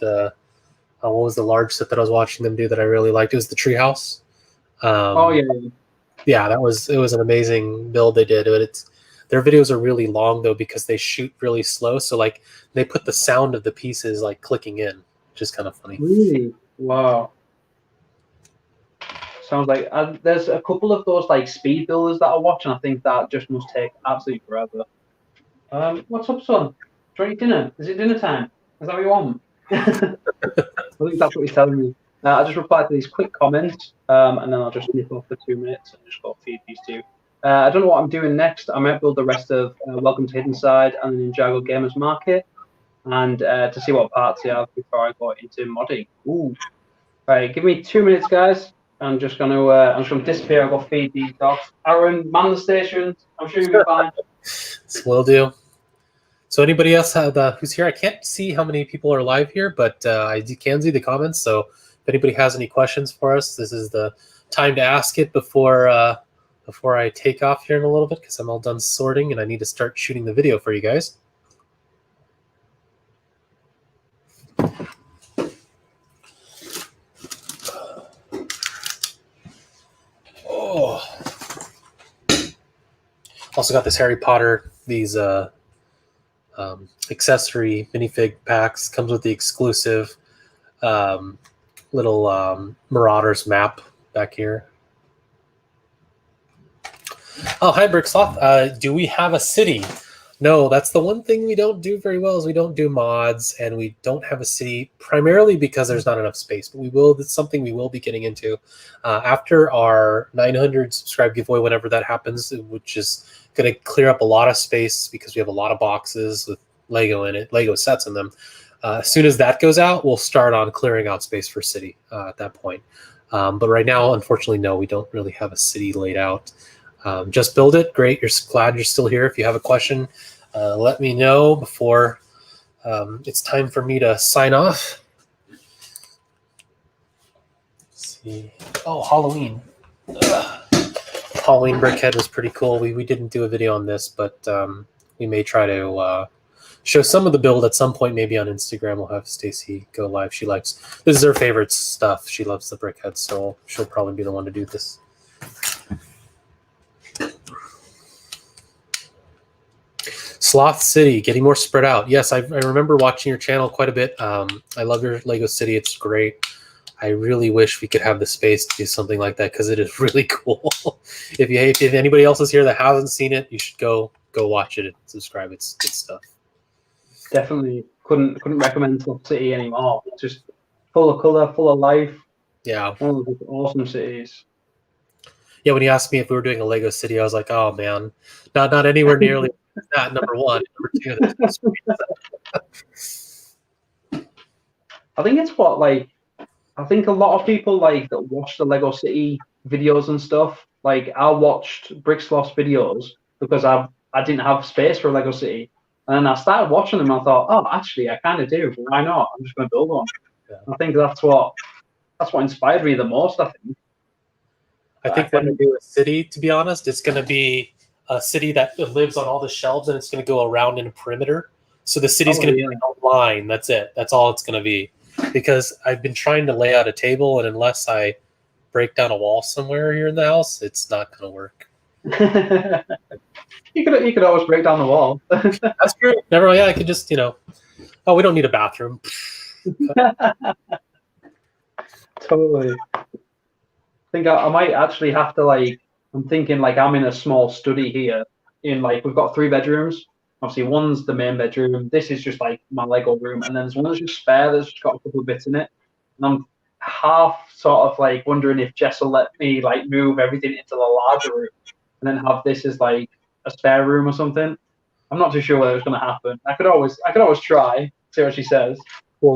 what was the large set that I was watching them do that I really liked? It was the Treehouse. Oh yeah. Yeah, it was an amazing build they did. But their videos are really long though because they shoot really slow. So like they put the sound of the pieces like clicking in, which is kind of funny. Really? Wow. Sounds like there's a couple of those like speed builders that I watch, and I think that just must take absolutely forever. What's up, son? Do you want dinner? Is it dinner time? Is that what you want? I think that's what he's telling me. I just replied to these quick comments, and then I'll just nip off for 2 minutes and just go feed these two. I don't know what I'm doing next. I might build the rest of Welcome to Hidden Side and the Ninjago Gamers Market, and to see what parts you have before I go into modding. Ooh. Right, give me 2 minutes, guys. I'm just gonna disappear. I'll go feed these dogs. Aaron, man the station. I'm sure you'll be fine. Will do. So anybody else who's here? I can't see how many people are live here, but I can see the comments. So if anybody has any questions for us, this is the time to ask it before I take off here in a little bit, because I'm all done sorting and I need to start shooting the video for you guys. Oh. Also got this Harry Potter, these accessory minifig packs. Comes with the exclusive little Marauders map back here. Oh, hi, Bricksloth. Do we have a city? No, that's the one thing we don't do very well is we don't do mods, and we don't have a city primarily because there's not enough space. But we will. That's something we will be getting into after our 900 subscribe giveaway, whenever that happens, which is going to clear up a lot of space because we have a lot of boxes with Lego in it, Lego sets in them. As soon as that goes out, we'll start on clearing out space for city at that point. But right now, unfortunately, no, we don't really have a city laid out. Just build it. Great. Glad you're still here. If you have a question, let me know before it's time for me to sign off. Let's see. Oh, Halloween. Halloween Brickhead was pretty cool. We didn't do a video on this, but we may try to show some of the build at some point, maybe on Instagram. We'll have Stacy go live. This is her favorite stuff. She loves the Brickhead, so she'll probably be the one to do this. Sloth City, getting more spread out. Yes, I remember watching your channel quite a bit. I love your Lego City. It's great. I really wish we could have the space to do something like that because it is really cool. If anybody else is here that hasn't seen it, you should go watch it and subscribe. It's good stuff. Definitely couldn't recommend Sloth City anymore. Just full of color, full of life. Yeah, one of the awesome cities. Yeah, when you asked me if we were doing a Lego City, I was like, oh man, not anywhere nearly that. Number one, number two. I think it's I think a lot of people that watch the Lego City videos and stuff. Like I watched Bricksloth's videos because I didn't have space for a Lego City, and then I started watching them. And I thought, oh, actually, I kind of do. Why not? I'm just going to build one. Yeah. I think that's what inspired me the most. I think when we do a city, to be honest, it's going to be a city that lives on all the shelves, and it's going to go around in a perimeter. So the city's going to be like a line. That's it. That's all it's going to be. Because I've been trying to lay out a table, and unless I break down a wall somewhere here in the house, it's not going to work. You could always break down the wall. That's true. Never. Yeah, I could just oh, we don't need a bathroom. Totally. I think I might actually have to like. I'm thinking like I'm in a small study here. In like we've got 3 bedrooms. Obviously, one's the main bedroom. This is just like my Lego room, and then there's one that's just spare. That's just got a couple of bits in it. And I'm half sort of like wondering if Jess will let me like move everything into the larger room, and then have this as like a spare room or something. I'm not too sure whether it's going to happen. I could always try. See what she says. Well,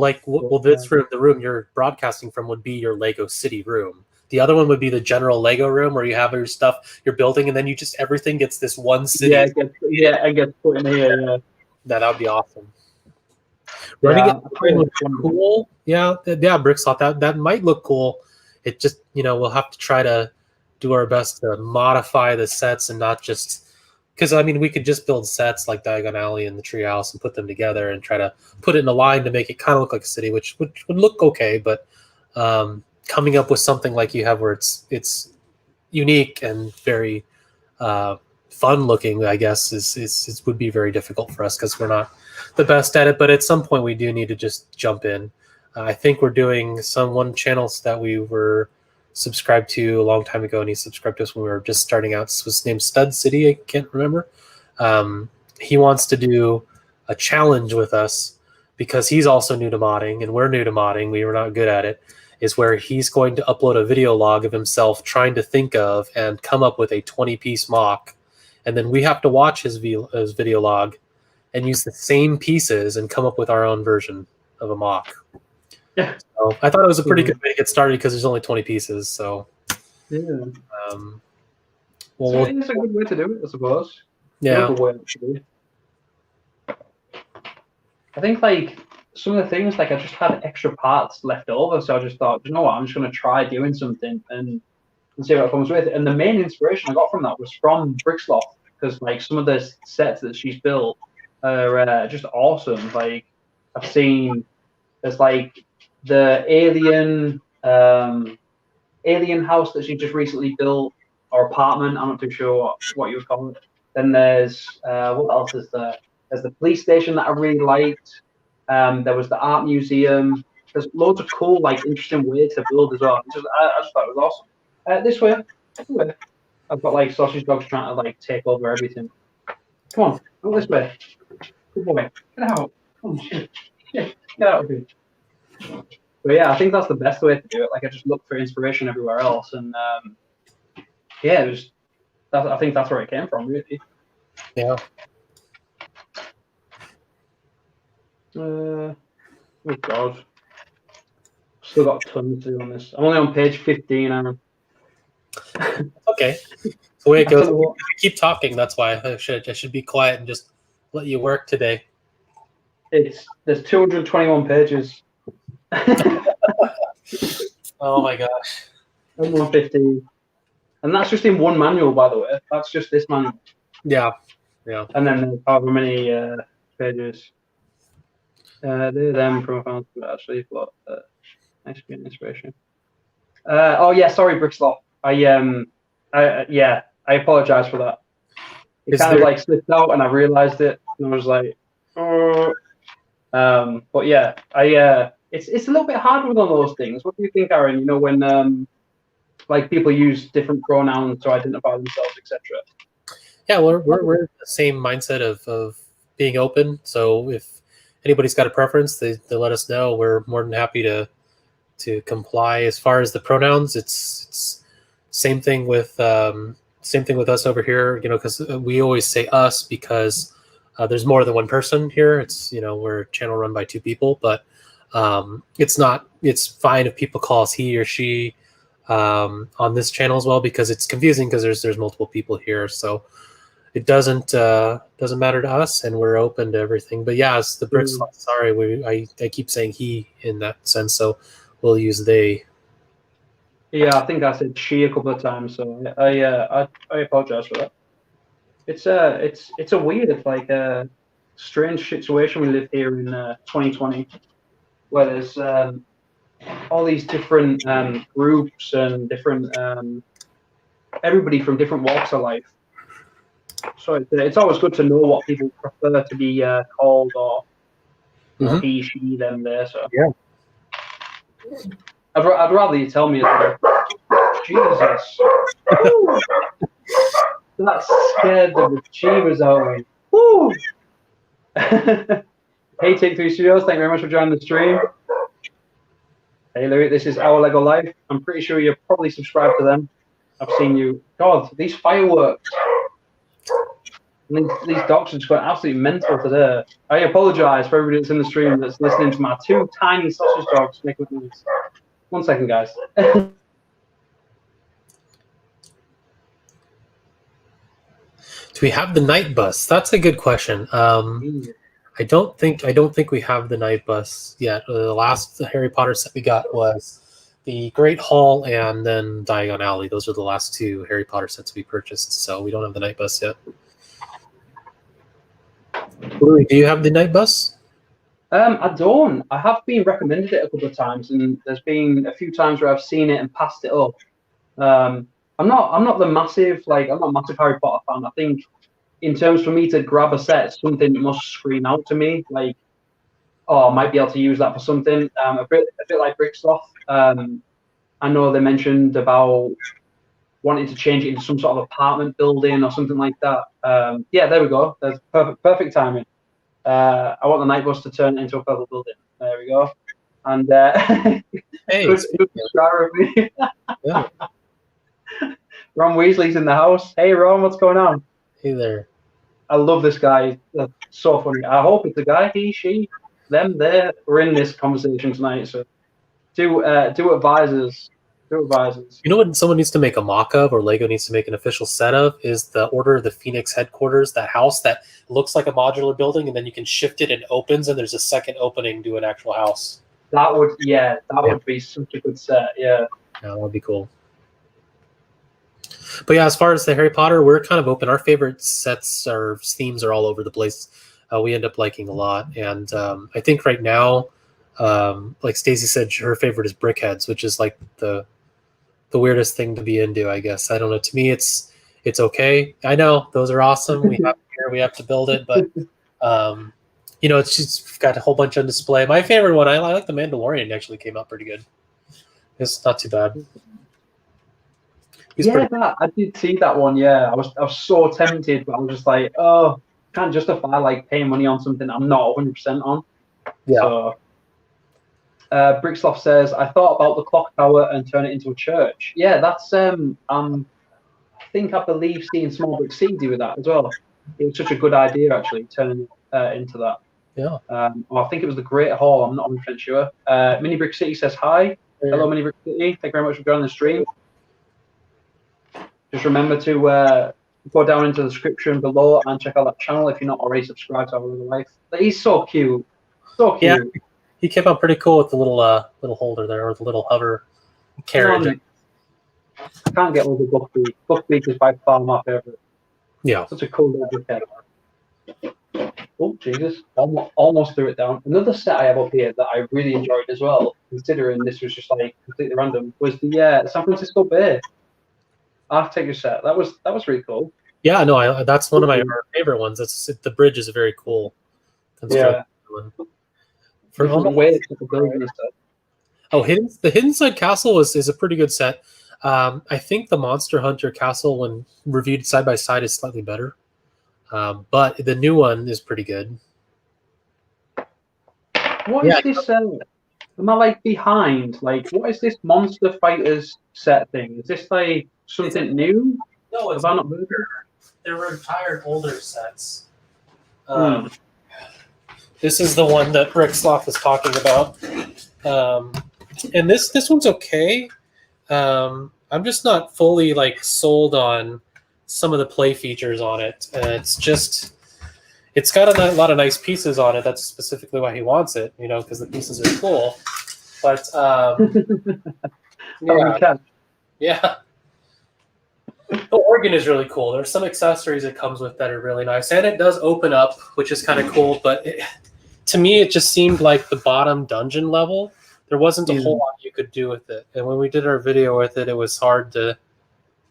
this room, the room you're broadcasting from, would be your Lego City room. The other one would be the general Lego room where you have your stuff you're building, and then you just everything gets this one city. Yeah, it gets put in here. Yeah, that'd be awesome. Running it would be cool. Yeah, Bricks thought that might look cool. It just we'll have to try to do our best to modify the sets and not just because I mean we could just build sets like Diagon Alley and the Treehouse and put them together and try to put it in a line to make it kind of look like a city, which would look okay, but coming up with something like you have where it's unique and very fun looking, I guess, is would be very difficult for us because we're not the best at it. But at some point, we do need to just jump in. I think we're doing one channels that we were subscribed to a long time ago, and he subscribed to us when we were just starting out. It was named Stud City. I can't remember. He wants to do a challenge with us because he's also new to modding, and we're new to modding. We were not good at it. Is where he's going to upload a video log of himself trying to think of and come up with a 20-piece mock. And then we have to watch his video log and use the same pieces and come up with our own version of a mock. Yeah. So I thought it was a pretty good way to get started because there's only 20 pieces. So yeah. Well, it's a good way to do it, I suppose. Yeah. Good way to do it. I think like some of the things, like I just had extra parts left over, so I just thought, you know what, I'm just going to try doing something and see what it comes with. And the main inspiration I got from that was from Bricksloth, because like some of the sets that she's built are just awesome. Like I've seen, there's like the alien house that she just recently built, or apartment. I'm not too sure what you would call it. Then there's what else is there? There's the police station that I really liked. There was the art museum. There's loads of cool, like, interesting ways to build as well. I just thought it was awesome. This way. I've got like sausage dogs trying to like take over everything. Come on, go this way. Good boy. Get out. Oh shit. Yeah, get out of here. But yeah, I think that's the best way to do it. Like I just look for inspiration everywhere else, and yeah, I think that's where it came from, really. Yeah. Oh God. Still got tons to do on this. I'm only on page 15, Aaron. Okay. So the way it goes. If you keep talking, that's why I should be quiet and just let you work today. There's 221 pages. Oh my gosh. I'm 115. And that's just in one manual, by the way. That's just this manual. Yeah. And then there's however many pages. They're them from a fountain, actually, but nice being inspiration. Oh yeah, sorry, Bricksloth. I apologize for that. It kind of like slipped out, and I realized it, and I was like, oh. But yeah, it's a little bit hard with all those things. What do you think, Aaron? You know, when like people use different pronouns to identify themselves, etc. Yeah, we're in the same mindset of being open. So if anybody's got a preference, they let us know. We're more than happy to comply. As far as the pronouns, it's same thing with us over here. You know, because we always say us because there's more than one person here. It's we're a channel run by 2 people, but it's fine if people call us he or she on this channel as well, because it's confusing because there's multiple people here. So it doesn't matter to us, and we're open to everything. But yeah, it's the bricks. Sorry, I keep saying he in that sense, so we'll use they. Yeah, I think I said she a couple of times, so I apologize for that. It's a weird, like strange situation we live here in 2020, where there's all these different groups and different everybody from different walks of life. So it's always good to know what people prefer to be called, or he, she, them, there. So yeah. I'd rather you tell me. Jesus. That scared the bejeebers out of me. Woo! Hey, Take 3 Studios, thank you very much for joining the stream. Hey, Lewi, this is Our Lego Life. I'm pretty sure you're probably subscribed to them. I've seen you. God, these fireworks. These dogs are just going absolutely mental today. I apologise for everybody that's in the stream that's listening to my two tiny sausage dogs making noise. 1 second, guys. Do we have the night bus? That's a good question. I don't think we have the night bus yet. The last Harry Potter set we got was the Great Hall and then Diagon Alley. Those are the last 2 Harry Potter sets we purchased. So we don't have the night bus yet. Louis, do you have the night bus? I don't. I have been recommended it a couple of times, and there's been a few times where I've seen it and passed it up. I'm not a massive Harry Potter fan. I think in terms for me to grab a set, something must scream out to me, like, oh, I might be able to use that for something. A bit like Bricksoft. I know they mentioned about wanting to change it into some sort of apartment building or something like that. Yeah, there we go. There's perfect timing. I want the night bus to turn into a purple building. There we go. And hey, good subscriber of me. Yeah. Ron Weasley's in the house. Hey, Ron, what's going on? Hey there. I love this guy. That's so funny. I hope it's a guy, he, she, them, they. We're in this conversation tonight, so do advisors. Do advisors. You know what someone needs to make a mock of, or Lego needs to make an official set of, is the Order of the Phoenix headquarters, that house that looks like a modular building, and then you can shift it and opens, and there's a second opening to an actual house. That would be such a good set. Yeah, that would be cool. But yeah, as far as the Harry Potter, we're kind of open. Our favorite sets or themes are all over the place. We end up liking a lot, and I think right now, like Stacey said, her favorite is Brickheads, which is like the weirdest thing to be into, I guess. I don't know. To me, it's okay. I know those are awesome. We have to build it, but it's just got a whole bunch on display. My favorite one, I like the Mandalorian. Actually, came out pretty good. It's not too bad. I did see that one. Yeah, I was so tempted, but I was just like, oh, can't justify like paying money on something I'm not 100% on. Yeah. So, Bricksloft says, I thought about the clock tower and turn it into a church. Yeah, that's I believe seeing Small Brick City do with that as well. It was such a good idea actually, turning into that. Yeah. I think it was the Great Hall. I'm not 100% sure. Mini Brick City says hi. Hello, Mini Brick City. Thank you very much for joining the stream. Just remember to go down into the description below and check out that channel if you're not already subscribed to Our Lego Life. He's so cute. So cute. Yeah, he came out pretty cool with the little holder there, or the little hover carriage. I can't get over Buckbeak. Buckbeak is by far my favorite. Yeah. Such a cool little brickhead. Oh, Jesus. Almost threw it down. Another set I have up here that I really enjoyed as well, considering this was just like completely random, was the San Francisco Bay architecture set. That was really cool. Yeah, no, that's one of my favorite ones. The bridge is a very cool construction one. For the way it's the building and stuff. Oh, the Hidden Side Castle is a pretty good set. I think the Monster Hunter Castle, when reviewed side by side, is slightly better. But the new one is pretty good. What is this? Am I like behind? Like, what is this Monster Fighters set thing? Is this like something new? No, it's not. They're retired older sets. This is the one that Bricksloft was talking about, and this one's okay. I'm just not fully like sold on some of the play features on it. It's got a lot of nice pieces on it. That's specifically why he wants it, because the pieces are cool. But yeah. The organ is really cool. There's some accessories it comes with that are really nice, and it does open up, which is kind of cool. But to me, it just seemed like the bottom dungeon level. There wasn't a whole lot you could do with it, and when we did our video with it, it was hard to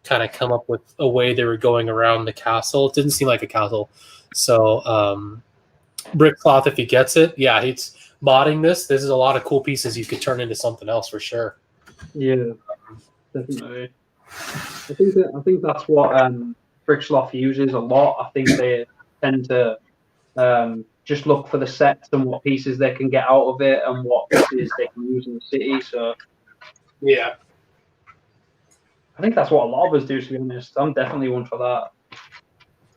kind of come up with a way they were going around the castle. It didn't seem like a castle. So Brickcloth, if he gets it, he's modding this. This is a lot of cool pieces you could turn into something else for sure. Yeah, definitely. I think that's what Bricksloft uses a lot. I think they tend to just look for the sets and what pieces they can get out of it and what pieces they can use in the city. So Yeah. I think that's what a lot of us do, to be honest. I'm definitely one for that.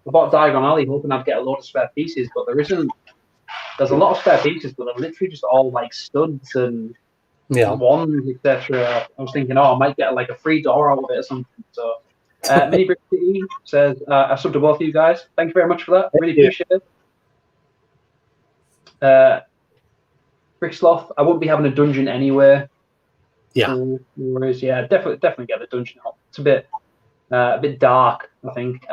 I bought Diagon Alley hoping I'd get a load of spare pieces, but there isn't. There's a lot of spare pieces, but they're literally just all like studs and wands, etc. I was thinking, I might get like a free door out of it or something. So, Mini Brick City says, I subbed to both of you guys. Thank you very much for that. Really appreciate it. Bricksloth, I won't be having a dungeon anyway. Yeah. No worries. Yeah, definitely get the dungeon out. It's a bit dark, I think.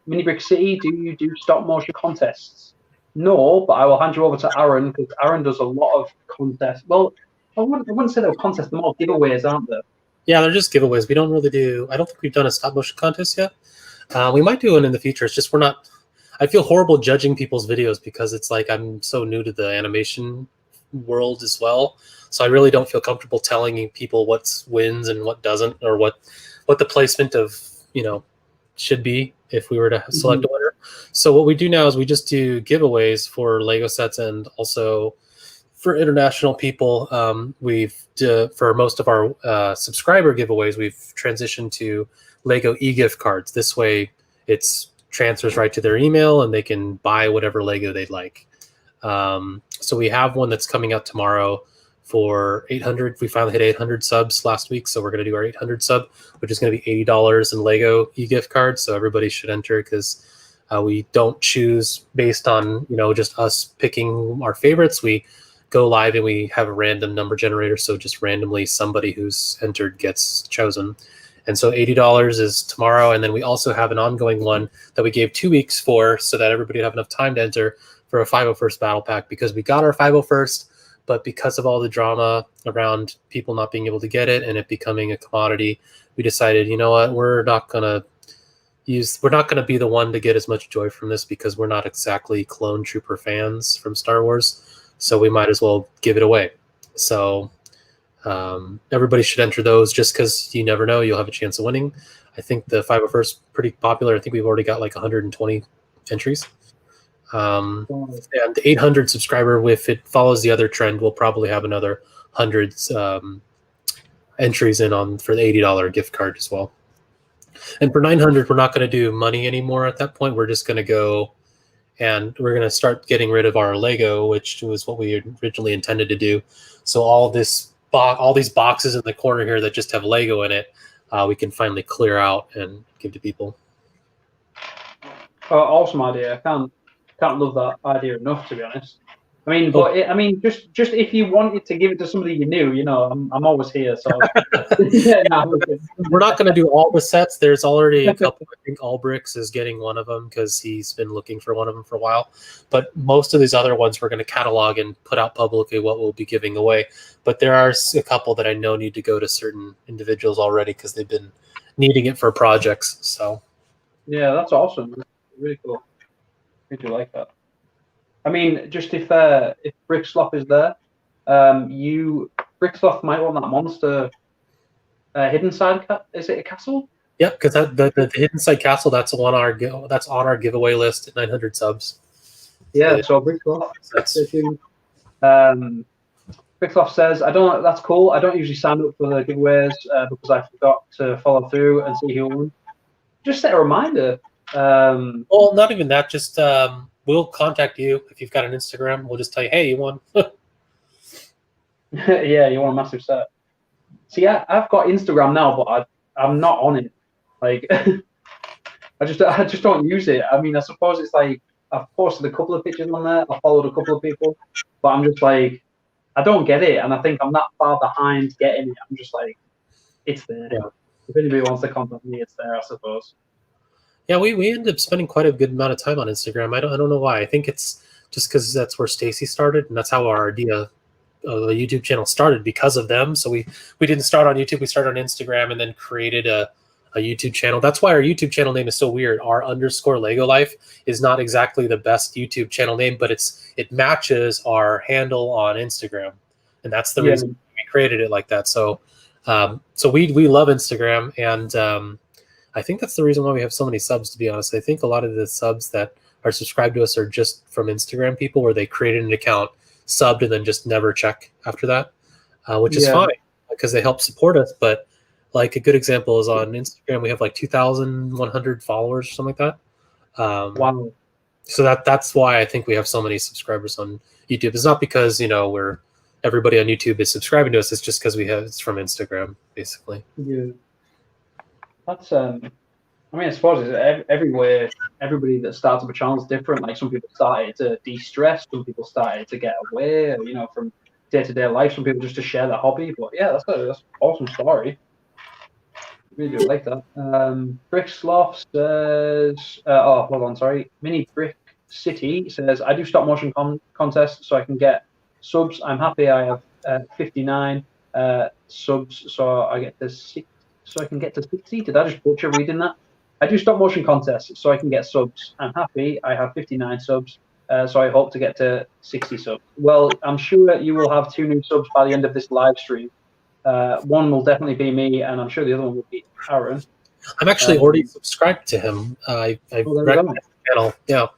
Mini Brick City, do you do stop motion contests? No, but I will hand you over to Aaron because Aaron does a lot of contests. Well, I wouldn't say they're contests; they're more giveaways, aren't they? Yeah, they're just giveaways. We don't really do. I don't think we've done a stop motion contest yet. We might do one in the future. It's just we're not. I feel horrible judging people's videos because it's like I'm so new to the animation world as well. So I really don't feel comfortable telling people what wins and what doesn't, or what the placement of should be if we were to select a winner. So what we do now is we just do giveaways for Lego sets and also for international people. For most of our subscriber giveaways, we've transitioned to Lego e-gift cards. This way, it's transfers right to their email and they can buy whatever Lego they'd like. So we have one that's coming out tomorrow for 800. We finally hit 800 subs last week, so we're going to do our 800 sub, which is going to be $80 in Lego e-gift cards. So everybody should enter because we don't choose based on just us picking our favorites. We go live and we have a random number generator, so just randomly somebody who's entered gets chosen. And so $80 is tomorrow, and then we also have an ongoing one that we gave 2 weeks for so that everybody would have enough time to enter for a 501st battle pack, because we got our 501st, but because of all the drama around people not being able to get it and it becoming a commodity, we decided, you know what, we're not gonna be the one to get as much joy from this because we're not exactly clone trooper fans from Star Wars, so we might as well give it away. So everybody should enter those just because you never know, you'll have a chance of winning. I think the 501st is pretty popular. I think we've already got like 120 entries. And the 800 subscriber, if it follows the other trend, we'll probably have another 100 entries in for the $80 gift card as well. And for 900, we're not going to do money anymore at that point. We're just going to go and we're going to start getting rid of our Lego, which was what we originally intended to do. So all these boxes in the corner here that just have Lego in it, we can finally clear out and give to people. Awesome idea. I can't love that idea enough, to be honest. I mean, just if you wanted to give it to somebody you knew, I'm always here. So we're not going to do all the sets. There's already a couple. I think Allbricks is getting one of them because he's been looking for one of them for a while. But most of these other ones we're going to catalog and put out publicly what we'll be giving away. But there are a couple that I know need to go to certain individuals already because they've been needing it for projects. So yeah, that's awesome. That's really cool. I do like that. I mean, just if Bricksloth is there, Bricksloth might want that monster hidden side. Is it a castle? Yeah, because the hidden side castle that's on our giveaway list at 900 subs. Yeah, so Bricksloth. Bricksloth says, that's cool. I don't usually sign up for the giveaways because I forgot to follow through and see who won. Just set a reminder. Well, not even that. Just we'll contact you if you've got an Instagram. We'll just tell you, hey, you won. Yeah, you want a massive set. See, I've got Instagram now, but I'm not on it. Like, I just don't use it. I mean, I suppose it's like I've posted a couple of pictures on there. I followed a couple of people, but I'm just like, I don't get it, and I think I'm that far behind getting it. I'm just like, it's there. Yeah. If anybody wants to contact me, it's there, I suppose. Yeah, we end up spending quite a good amount of time on Instagram. I don't know why. I think it's just because that's where Stacy started, and that's how our idea of a YouTube channel started, because of them. So we didn't start on YouTube. We started on Instagram and then created a YouTube channel. That's why our YouTube channel name is so weird. _Lego Life is not exactly the best YouTube channel name, but it matches our handle on Instagram, and that's the reason we created it like that. So So we love Instagram, and I think that's the reason why we have so many subs, to be honest. I think a lot of the subs that are subscribed to us are just from Instagram people, where they created an account, subbed, and then just never check after that, which is fine because they help support us. But like a good example is on Instagram, we have like 2,100 followers or something like that. Wow. So that's why I think we have so many subscribers on YouTube. It's not because, you know, everybody on YouTube is subscribing to us. It's just because it's from Instagram, basically. Yeah. That's I mean, I suppose it's everywhere. Everybody that starts up a channel is different. Like some people started to de-stress, some people started to get away, you know, from day-to-day life. Some people just to share their hobby. But yeah, that's an awesome story. Really do like that. Brick Sloth says, oh, hold on, sorry. Mini Brick City says, I do stop motion contests so I can get subs. I'm happy I have 59 subs, so I get to 6. So I can get to 60. Did I just butcher reading that? I do stop motion contests so I can get subs. I'm happy I have 59 subs, so I hope to get to 60 subs. Well, I'm sure you will have 2 new subs by the end of this live stream. One will definitely be me, and I'm sure the other one will be Aaron. I'm actually already subscribed to him. I've read his channel. Yeah.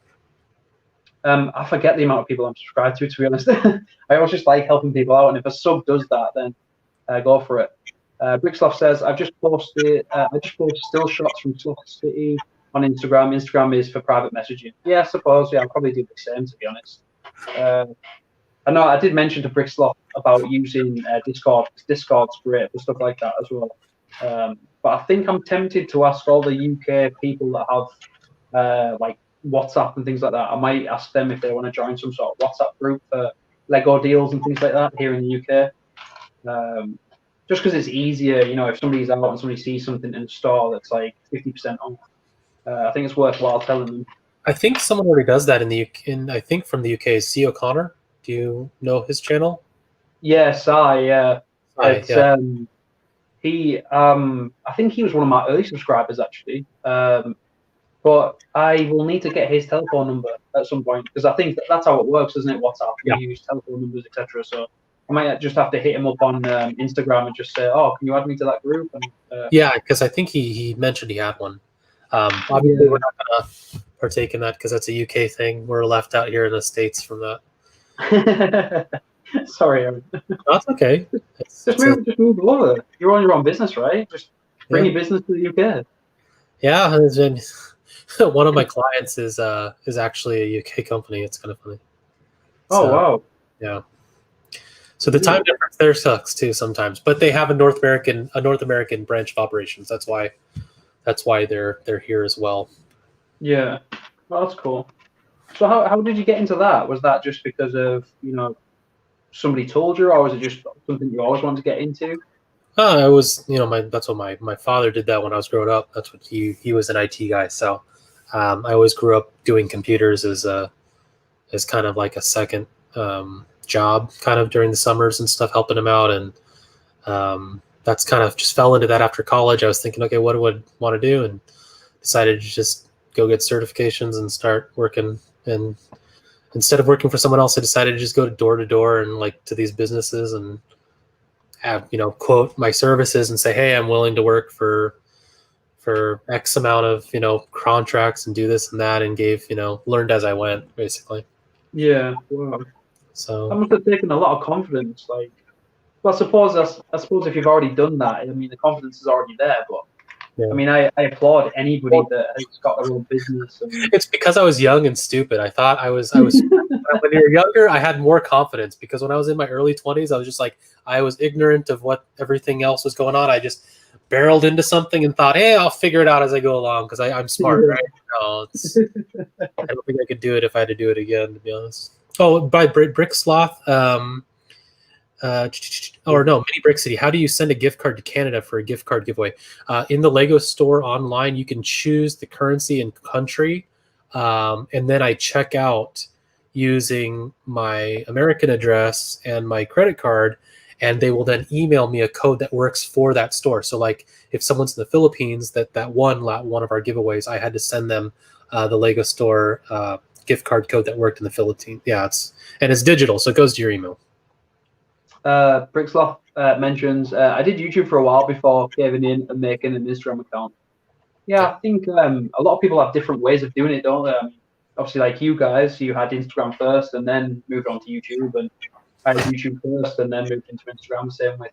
I forget the amount of people I'm subscribed to be honest. I always just like helping people out, and if a sub does that, then go for it. Bricksloff says, I just post still shots from Sloth City on Instagram. Instagram is for private messaging. Yeah, I suppose. Yeah, I'll probably do the same, to be honest. I know I did mention to Bricksloff about using Discord. Discord's great for stuff like that as well. But I think I'm tempted to ask all the UK people that have like WhatsApp and things like that. I might ask them if they want to join some sort of WhatsApp group for Lego deals and things like that here in the UK. Just because it's easier, you know, if somebody's out and somebody sees something in the store that's like 50% off, I think it's worthwhile telling them. I think someone already does that in the UK. I think from the UK is C. O'Connor. Do you know his channel? Yes, yeah. He, I think he was one of my early subscribers actually. But I will need to get his telephone number at some point because I think that's how it works, isn't it? WhatsApp, you use telephone numbers, etc. So I might just have to hit him up on Instagram and just say, "Oh, can you add me to that group?" And, yeah, because I think he mentioned he had one. Obviously, we're not gonna partake in that because that's a UK thing. We're left out here in the States from that. Sorry, Aaron. That's okay. Just move over. You're on your own business, right? Just bring your business to the UK. Yeah, one of my clients is actually a UK company. It's kind of funny. Oh wow! Yeah. So the time difference there sucks too sometimes, but they have a North American branch of operations. That's why they're here as well. Yeah, well, that's cool. So how did you get into that? Was that just because of somebody told you, or was it just something you always wanted to get into? I was that's what my father did that when I was growing up. That's what he was an IT guy. So I always grew up doing computers as kind of like a second job kind of during the summers and stuff, helping him out. And that's kind of just fell into that after college. I was thinking, okay, what do I want to do? And decided to just go get certifications and start working. And instead of working for someone else, I decided to just go door to door and like to these businesses and have, quote my services and say, hey, I'm willing to work for X amount of, contracts and do this and that, and learned as I went, basically. Yeah. Wow. So that must have taken a lot of confidence. Like, well, I suppose if you've already done that, I mean, the confidence is already there. But yeah. I mean, I applaud anybody that has got their own business. It's because I was young and stupid. I thought I was when you were younger, I had more confidence because when I was in my early 20s, I was just like, I was ignorant of what everything else was going on. I just barreled into something and thought, hey, I'll figure it out as I go along because I'm smart, right? No, I don't think I could do it if I had to do it again, to be honest. Oh, by Brick Sloth, Mini Brick City. How do you send a gift card to Canada for a gift card giveaway? In the Lego store online, you can choose the currency and country, and then I check out using my American address and my credit card, and they will then email me a code that works for that store. So, like, if someone's in the Philippines that won one of our giveaways, I had to send them the Lego store gift card code that worked in the Philippines. Yeah, it's digital, so it goes to your email. Brixloff mentions, I did YouTube for a while before giving in and making an Instagram account. Yeah, I think a lot of people have different ways of doing it, don't they? I mean, obviously, like you guys, you had Instagram first and then moved on to YouTube, and I had YouTube first and then moved into Instagram. Same with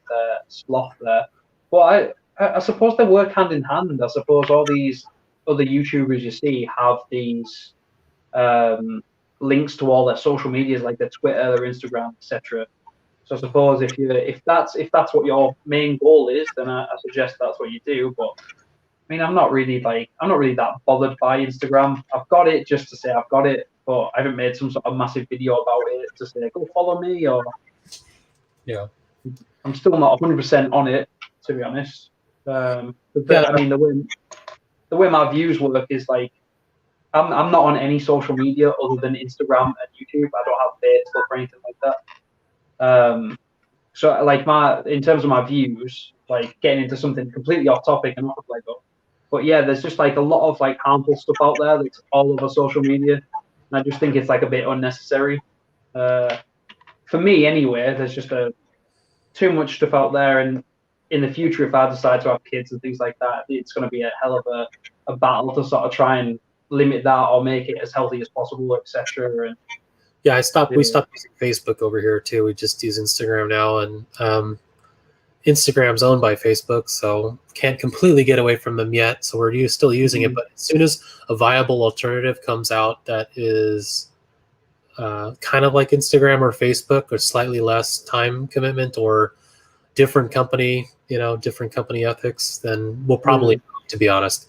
Sloth there. But I suppose they work hand in hand. I suppose all these other YouTubers you see have these links to all their social medias, like their Twitter, their Instagram, etc. So I suppose if that's what your main goal is, then I suggest that's what you do. But I mean, I'm not really that bothered by Instagram. I've got it just to say I've got it, but I haven't made some sort of massive video about it to say go follow me. Or Yeah, I'm still not 100% on it, to be honest. I mean, the way my views work is like I'm not on any social media other than Instagram and YouTube. I don't have Facebook or anything like that. So like in terms of my views, like getting into something completely off topic and off like, but yeah, there's just like a lot of like harmful stuff out there that's all over social media, and I just think it's like a bit unnecessary. For me, anyway, there's just too much stuff out there, and in the future, if I decide to have kids and things like that, it's going to be a hell of a battle to sort of try and limit that or make it as healthy as possible, etc. And yeah, we stopped using Facebook over here too. We just use Instagram now, and Instagram's owned by Facebook, so can't completely get away from them yet. So we're still using it, but as soon as a viable alternative comes out that is kind of like Instagram or Facebook, or slightly less time commitment or different company ethics, then we'll probably, to be honest.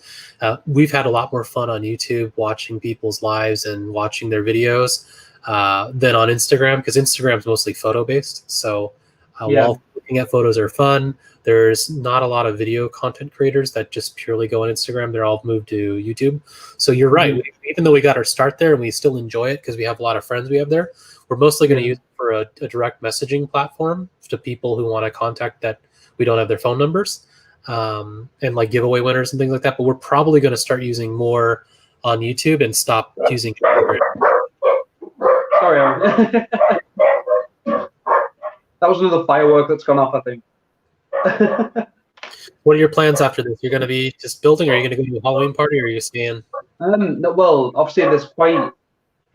We've had a lot more fun on YouTube watching people's lives and watching their videos than on Instagram, because Instagram's mostly photo based. So while looking at photos are fun, there's not a lot of video content creators that just purely go on Instagram. They're all moved to YouTube. So you're right. Even though we got our start there and we still enjoy it because we have a lot of friends we have there, we're mostly going to use it for a direct messaging platform to people who want to contact that we don't have their phone numbers, and like giveaway winners and things like that. But we're probably going to start using more on YouTube and stop using Instagram. Sorry, Aaron. That was another firework that's gone off, I think. What are your plans after this? You're going to be just building, or are you going to go to a Halloween party, or are you staying? No, well, obviously there's quite...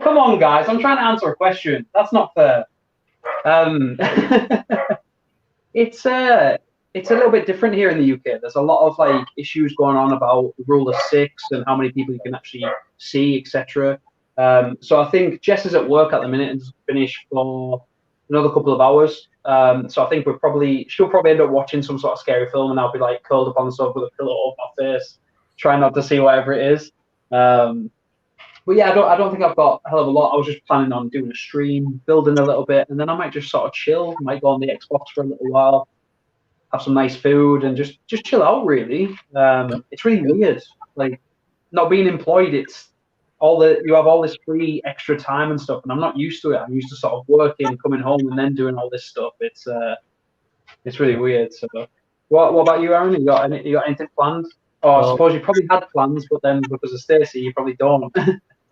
Come on, guys. I'm trying to answer a question. That's not fair. It's a little bit different here in the UK. There's a lot of like issues going on about the rule of 6 and how many people you can actually see, etc. So I think Jess is at work at the minute and just finished for another couple of hours. So I think she'll probably end up watching some sort of scary film, and I'll be like curled up on the sofa with a pillow over my face, trying not to see whatever it is. But yeah, I don't think I've got a hell of a lot. I was just planning on doing a stream, building a little bit, and then I might just sort of chill. Might go on the Xbox for a little while, have some nice food, and just chill out. Really, it's really weird. Like not being employed, it's you have all this free extra time and stuff, and I'm not used to it. I'm used to sort of working, coming home, and then doing all this stuff. It's really weird. So, what about you, Aaron? You got anything planned? Oh, I suppose you probably had plans, but then because of Stacey, you probably don't.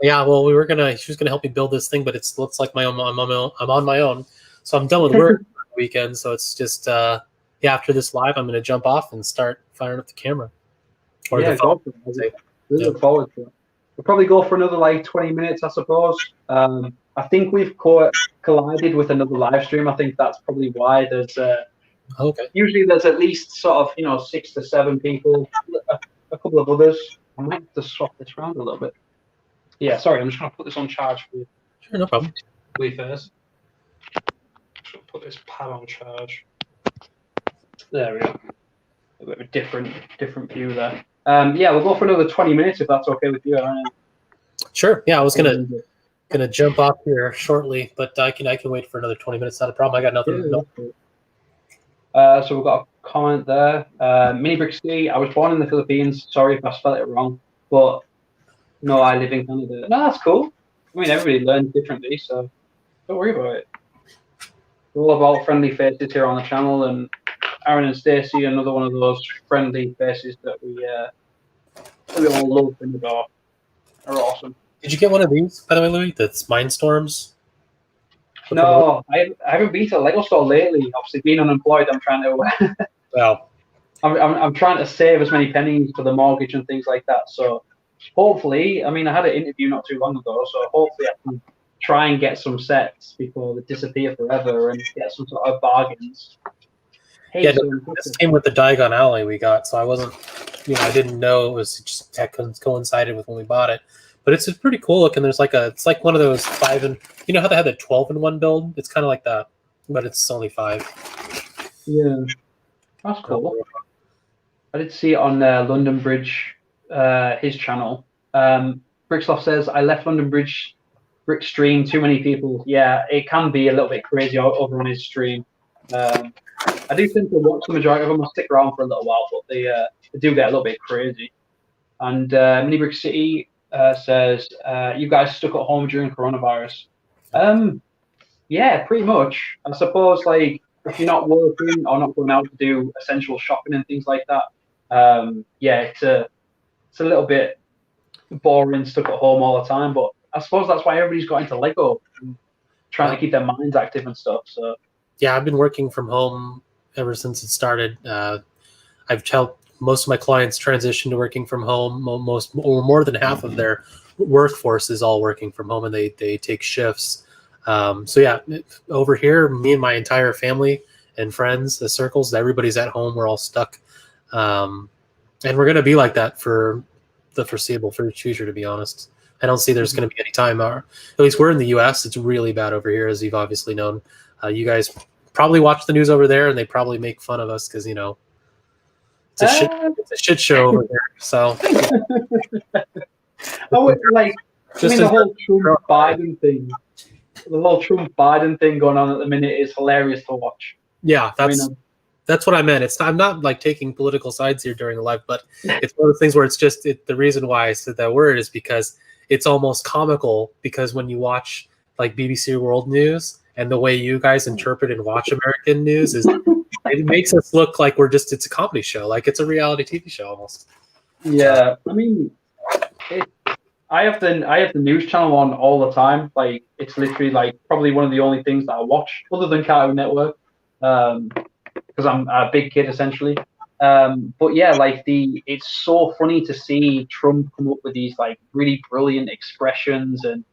Yeah, well, she was gonna help me build this thing, but it looks like I'm on my own. So I'm done with work for the weekend. So it's just after this live, I'm gonna jump off and start firing up the camera. Or yeah, go for it. Really look forward to it. We'll probably go for another like 20 minutes, I suppose. I think we've collided with another live stream. I think that's probably why there's. Okay. Usually there's at least sort of 6 to 7 people, a couple of others. I might have to swap this around a little bit. Yeah, sorry, I'm just going to put this on charge for you. Sure, no problem. First. Just put this pad on charge. There we go. A bit of a different view there. Yeah, we'll go for another 20 minutes if that's okay with you. Sure. Yeah, I was gonna jump off here shortly, but I can wait for another 20 minutes. Not a problem. I got nothing. So we've got a comment there. Mini Brixie, I was born in the Philippines. Sorry if I spelled it wrong, but no, I live in Canada. No, that's cool. I mean, everybody learns differently, so don't worry about it. We're all about friendly faces here on the channel, and Aaron and Stacey, another one of those friendly faces that we all love and adore. They're awesome. Did you get one of these, by the way, Louis? That's Mindstorms. No, I haven't been to a Lego store lately. Obviously, being unemployed, I'm trying to Well, I'm trying to save as many pennies for the mortgage and things like that. So hopefully, I mean, I had an interview not too long ago, so hopefully I can try and get some sets before they disappear forever and get some sort of bargains. Hey, yeah, so this came with the Diagon Alley we got, so I wasn't, I didn't know it was just that coincided with when we bought it. But it's pretty cool looking. There's it's like one of those 5 and how they had the 12-in-1 build. It's kind of like that, but it's only 5. yeah, that's cool. I did see it on London Bridge, his channel. Bricksloft says, I left London Bridge brick stream, too many people. Yeah, it can be a little bit crazy over on his stream. I do tend to watch the majority of them. I'll stick around for a little while, but they do get a little bit crazy. And Mini Brick City says, you guys stuck at home during coronavirus. Yeah, pretty much. I suppose, like, if you're not working or not going out to do essential shopping and things like that, yeah, it's a little bit boring, stuck at home all the time. But I suppose that's why everybody's got into Lego, and trying to keep their minds active and stuff. So yeah, I've been working from home ever since it started. I've helped most of my clients transition to working from home. More than half of their workforce is all working from home, and they take shifts. So yeah, over here, me and my entire family and friends, the circles, everybody's at home. We're all stuck, and we're gonna be like that for the foreseeable future. To be honest, I don't see there's going to be any time. At least we're in the U.S. It's really bad over here, as you've obviously known. You guys probably watch the news over there, and they probably make fun of us because it's a shit show over there. So, the whole Trump Biden thing. The whole Trump Biden thing going on at the minute is hilarious to watch. Yeah, that's what I meant. I'm not like taking political sides here during the live, but it's one of the things where it's just the reason why I said that word is because it's almost comical, because when you watch like BBC World News and the way you guys interpret and watch American news is it makes us look like it's a comedy show, like it's a reality TV show almost. Yeah, I mean, I have the news channel on all the time. Like, it's literally like probably one of the only things that I watch other than Cartoon Network, because I'm a big kid essentially. But yeah, like it's so funny to see Trump come up with these like really brilliant expressions and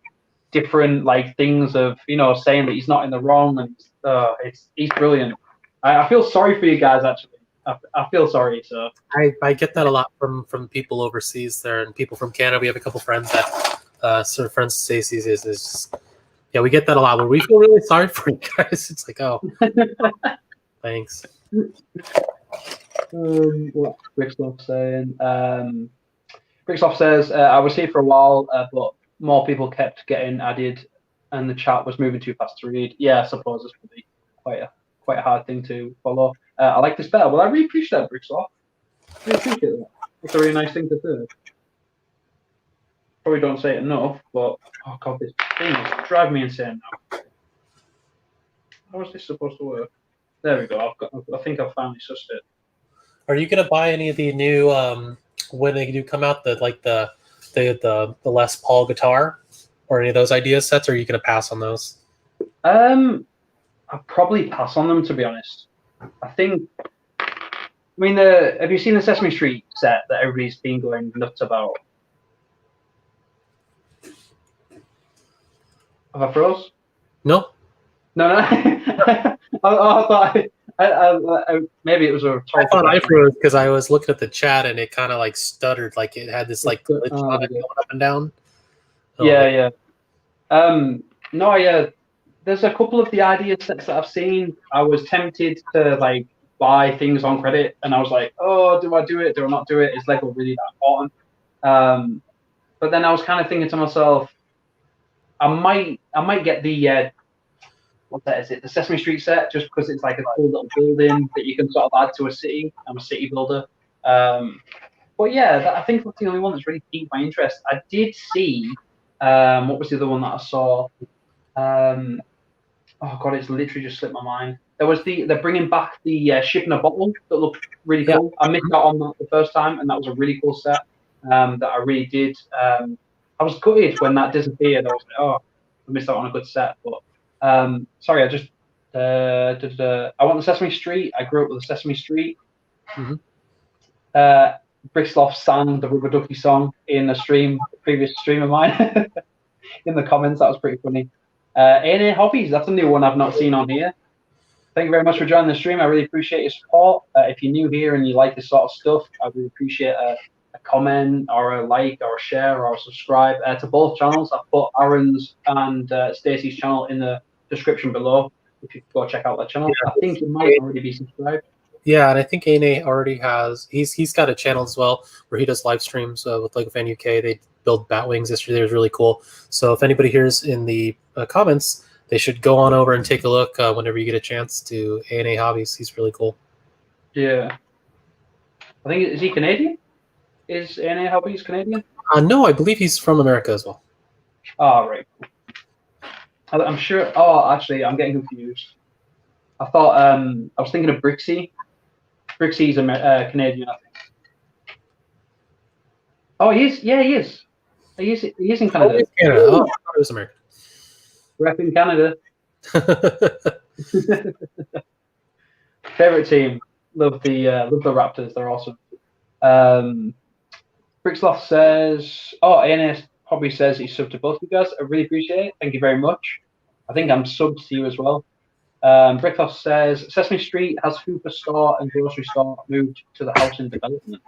different like things of saying that he's not in the wrong, and he's brilliant. I feel sorry for you guys actually. I feel sorry. So I get that a lot from people overseas there and people from Canada. We have a couple friends that sort of friends Stacey's is yeah, we get that a lot where we feel really sorry for you guys. It's like, oh, thanks. What Bricksoft saying? Bricksoft says, I was here for a while, but more people kept getting added, and the chat was moving too fast to read. Yeah, I suppose it's probably quite a hard thing to follow. I like this better. Well, I really appreciate that, Bricksoft. I really appreciate that. It's a really nice thing to do. Probably don't say it enough, but oh god, this thing is driving me insane now. How is this supposed to work? There we go. I think I've finally sussed it. Are you gonna buy any of the new when they do come out, the Les Paul guitar or any of those idea sets, or are you gonna pass on those? I'll probably pass on them, to be honest. I mean, have you seen the Sesame Street set that everybody's been going nuts about? Have I froze? No. I thought maybe it was a. I thought I froze because I was looking at the chat and it kind of like stuttered, like it had this like glitch on it going up and down. Oh, yeah. No, there's a couple of the idea sets that I've seen. I was tempted to like buy things on credit, and I was like, oh, do I do it? Do I not do it? Is Lego really that important? But then I was kind of thinking to myself, I might get the what that is it? The Sesame Street set, just because it's like a cool little building that you can sort of add to a city. I'm a city builder. But yeah, I think that's the only one that's really piqued my interest. I did see, what was the other one that I saw? Oh god, it's literally just slipped my mind. There was they're bringing back the ship in a bottle that looked really cool. I missed out on that the first time, and that was a really cool set that I really did. I was gutted when that disappeared. I was like, oh, I missed out on a good set. But Sorry, I just I want the Sesame Street. I grew up with the Sesame Street. Mhm. Brixloff sang the Rubber Ducky song in a previous stream of mine. In the comments, that was pretty funny. A&A Hobbies, that's a new one I've not seen on here. Thank you very much for joining the stream. I really appreciate your support. If you're new here and you like this sort of stuff, I really appreciate a comment or a like or a share or a subscribe to both channels. I've put Aaron's and Stacey's channel in the description below. If you could go check out that channel, I think you might already be subscribed. Yeah, and I think A&A already has. He's got a channel as well where he does live streams with Lego Fan UK. They build bat wings yesterday. It was really cool. So if anybody here's in the comments, they should go on over and take a look whenever you get a chance to A&A Hobbies. He's really cool. Yeah, I think is he Canadian? Is A&A Hobbies Canadian? No, I believe he's from America as well. Oh, right. I'm sure. Oh, actually, I'm getting confused. I thought I was thinking of Brixie. Brixie's Canadian, I think. Oh, he is. Yeah, he is. He is in Canada. Oh, he's Canada. Oh, I thought it was America. Rep in Canada. Favorite team. Love the Raptors. They're awesome. Brixloff says, A&S probably says he's subbed to both of you guys. I really appreciate it. Thank you very much. I think I'm subbed to you as well. Brixloff says Sesame Street has Hooper Store and Grocery Store moved to the house in development.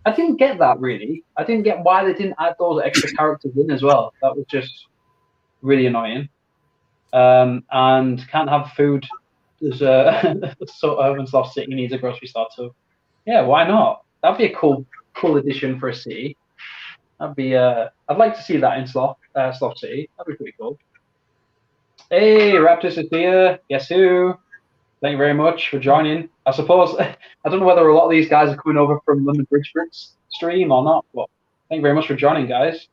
I didn't get that really. I didn't get why they didn't add those extra characters in as well. That was just really annoying. And can't have food. There's so Urban Sloth City needs a grocery store too. Yeah, why not? That'd be a cool addition for a city. That'd be I'd like to see that in Sloth City. That'd be pretty cool. Hey, Raptors is here. Guess who? Thank you very much for joining. I suppose I don't know whether a lot of these guys are coming over from London Bridge Bricks stream or not, but thank you very much for joining, guys.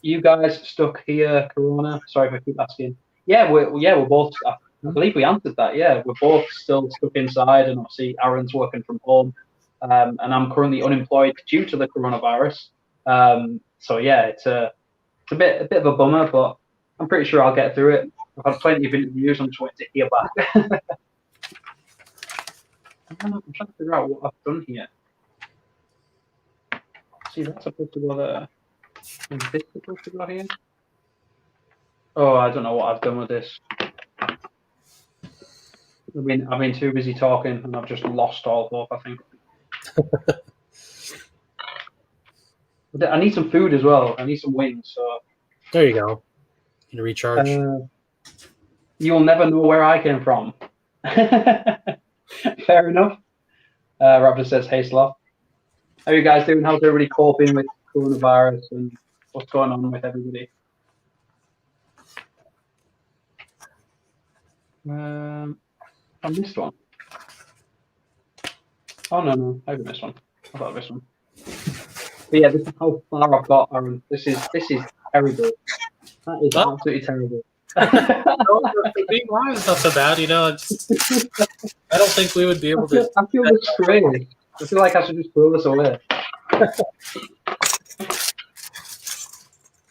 You guys stuck here, Corona. Sorry if I keep asking. Yeah, we're both. I believe we answered that. Yeah, we're both still stuck inside, and obviously Aaron's working from home, and I'm currently unemployed due to the coronavirus. So yeah, it's a bit of a bummer, but I'm pretty sure I'll get through it. I've had plenty of interviews. I'm just waiting to hear back. I'm trying to figure out what I've done here. See, that's supposed to go there. Is this supposed to go here? Oh, I don't know what I've done with this. I've been too busy talking, and I've just lost all hope, I think. I need some food as well. I need some wings. So there you go. You recharge. You'll never know where I came from. Fair enough. Raptor says, "Hey, Sloth. How are you guys doing? How's everybody coping with coronavirus and what's going on with everybody?" I missed one. Oh no, I missed one. I thought I missed one. But yeah, this is how far I've got, Aaron. This is terrible. That is absolutely terrible. Being live is not so bad, you know. I don't think we would be able to. I feel disgraced. I feel like I should just throw this away. I've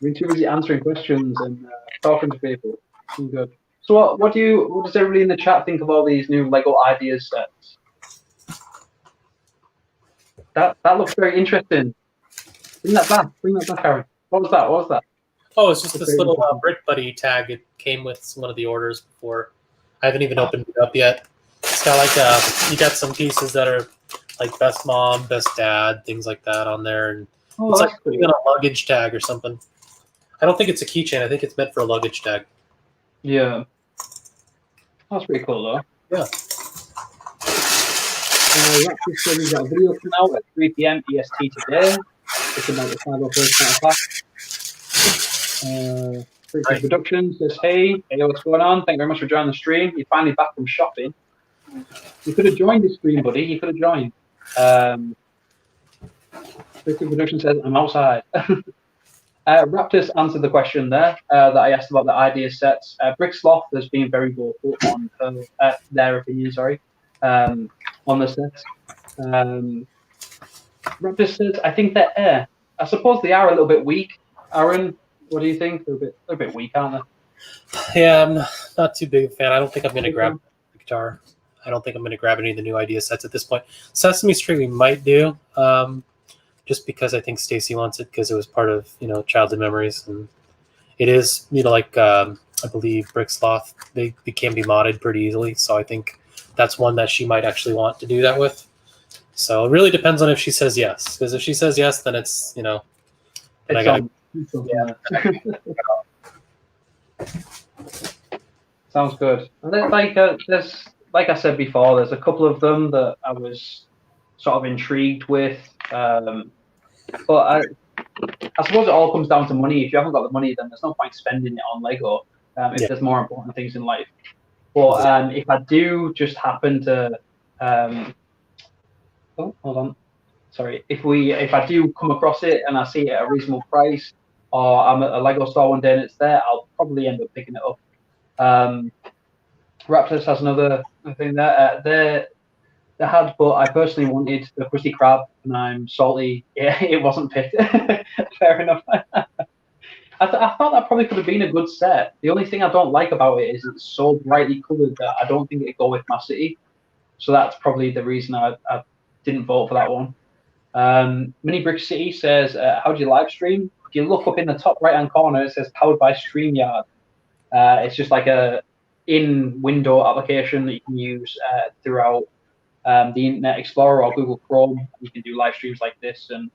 been too busy answering questions and talking to people. I'm good. So what does everybody in the chat think of all these new Lego ideas sets? That looks very interesting. Bring that back, Aaron. What was that? Oh, it's just this little Brick Buddy tag. It came with one of the orders before. I haven't even opened it up yet. It's got like you got some pieces that are like best mom, best dad, things like that on there, and it's like putting on a luggage tag or something. I don't think it's a keychain. I think it's meant for a luggage tag. Yeah, that's pretty cool though. Yeah. We've got a video coming out at 3 PM EST today. It's about the 501st attack. Right. Productions says, hey, what's going on? Thank you very much for joining the stream. You're finally back from shopping. You could have joined the stream, buddy. You could have joined. Production says, I'm outside. Raptors answered the question there that I asked about the idea sets. Bricksloth has been very vocal on their opinion, on the sets. Raptors says, I think they're I suppose they are a little bit weak. Aaron, what do you think? They're a bit weak, aren't they? Yeah, I'm not too big a fan. I don't think I'm going to grab the guitar. I don't think I'm going to grab any of the new idea sets at this point. Sesame Street we might do, just because I think Stacy wants it because it was part of childhood memories, and it is like I believe Brick Sloth they can be modded pretty easily. So I think that's one that she might actually want to do that with. So it really depends on if she says yes. Because if she says yes, then it's then I gotta. Sounds good. And then, there's like I said before, there's a couple of them that I was sort of intrigued with, but I suppose it all comes down to money. If you haven't got the money, then there's no point spending it on Lego if there's more important things in life. But if I do just happen to, oh, hold on, sorry. If I do come across it and I see it at a reasonable price, or I'm at a Lego store one day and it's there, I'll probably end up picking it up. Raptors has another thing there. They had, but I personally wanted the Krusty Krab, and I'm salty. Yeah, it wasn't picked. Fair enough. I thought that probably could have been a good set. The only thing I don't like about it is it's so brightly coloured that I don't think it'd go with my city. So that's probably the reason I didn't vote for that one. Mini Brick City says, how do you live stream? If you look up in the top right-hand corner, it says powered by StreamYard. It's just like a in-window application that you can use throughout the Internet Explorer or Google Chrome. You can do live streams like this and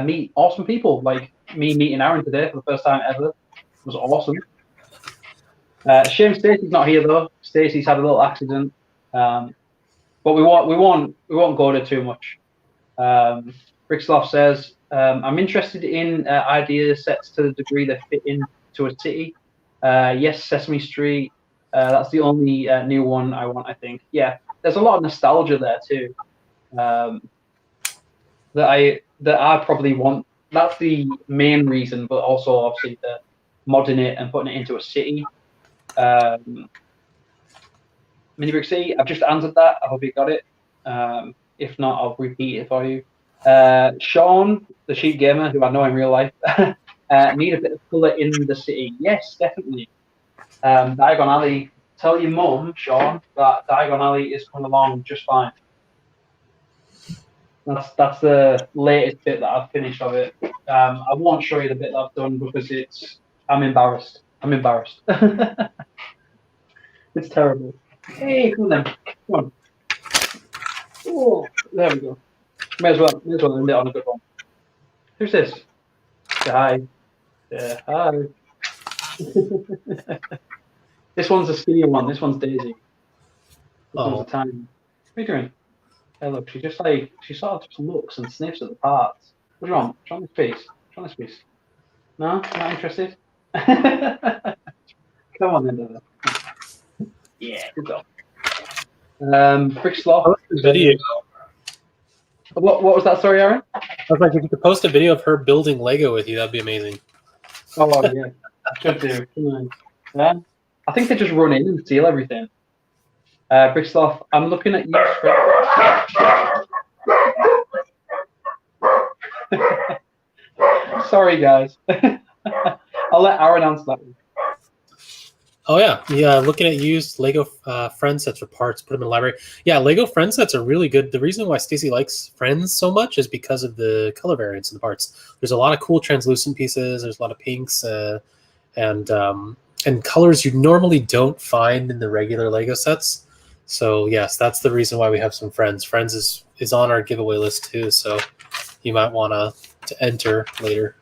meet awesome people, like me meeting Aaron today for the first time ever. It was awesome. Shame Stacey's not here though. Stacey's had a little accident, but we won't go to too much. Brickslav says, I'm interested in idea sets to the degree they fit into a city. Yes, Sesame Street. That's the only new one I want, I think. Yeah, there's a lot of nostalgia there too. That I probably want. That's the main reason, but also obviously the modding it and putting it into a city. Mini Brick City, I've just answered that. I hope you got it. If not, I'll repeat it for you. Sean, the Sheep Gamer, who I know in real life, need a bit of colour in the city. Yes, definitely. Diagon Alley, tell your mum, Sean, that Diagon Alley is coming along just fine. That's the latest bit that I've finished of it. I won't show you the bit that I've done because I'm embarrassed. It's terrible. Hey, come on then. Come on. Oh, there we go. May as well end it on a good one. Who's this? Say hi. Yeah, hi. This one's a skinnier one. This one's Daisy. This one's a tiny. What are you doing? Hey, look, she sort of just looks and sniffs at the parts. What's wrong? What's wrong with this piece? What's wrong with this piece? No? Not interested? Come on then, yeah, good job. Brick Sloth. Video. What was that? Sorry, Aaron? I was like, if you could post a video of her building Lego with you, that'd be amazing. Oh yeah, should do. Yeah, I think they just run in and steal everything. Brick Sloth, I'm looking at you. Sorry, guys. I'll let Aaron answer that one. Oh yeah. Looking at used Lego friend sets for parts, put them in the library. Yeah, Lego friend sets are really good. The reason why Stacy likes Friends so much is because of the color variants in the parts. There's a lot of cool translucent pieces. There's a lot of pinks and colors you normally don't find in the regular Lego sets. So yes, that's the reason why we have some Friends. Friends is on our giveaway list too, so you might want to enter later.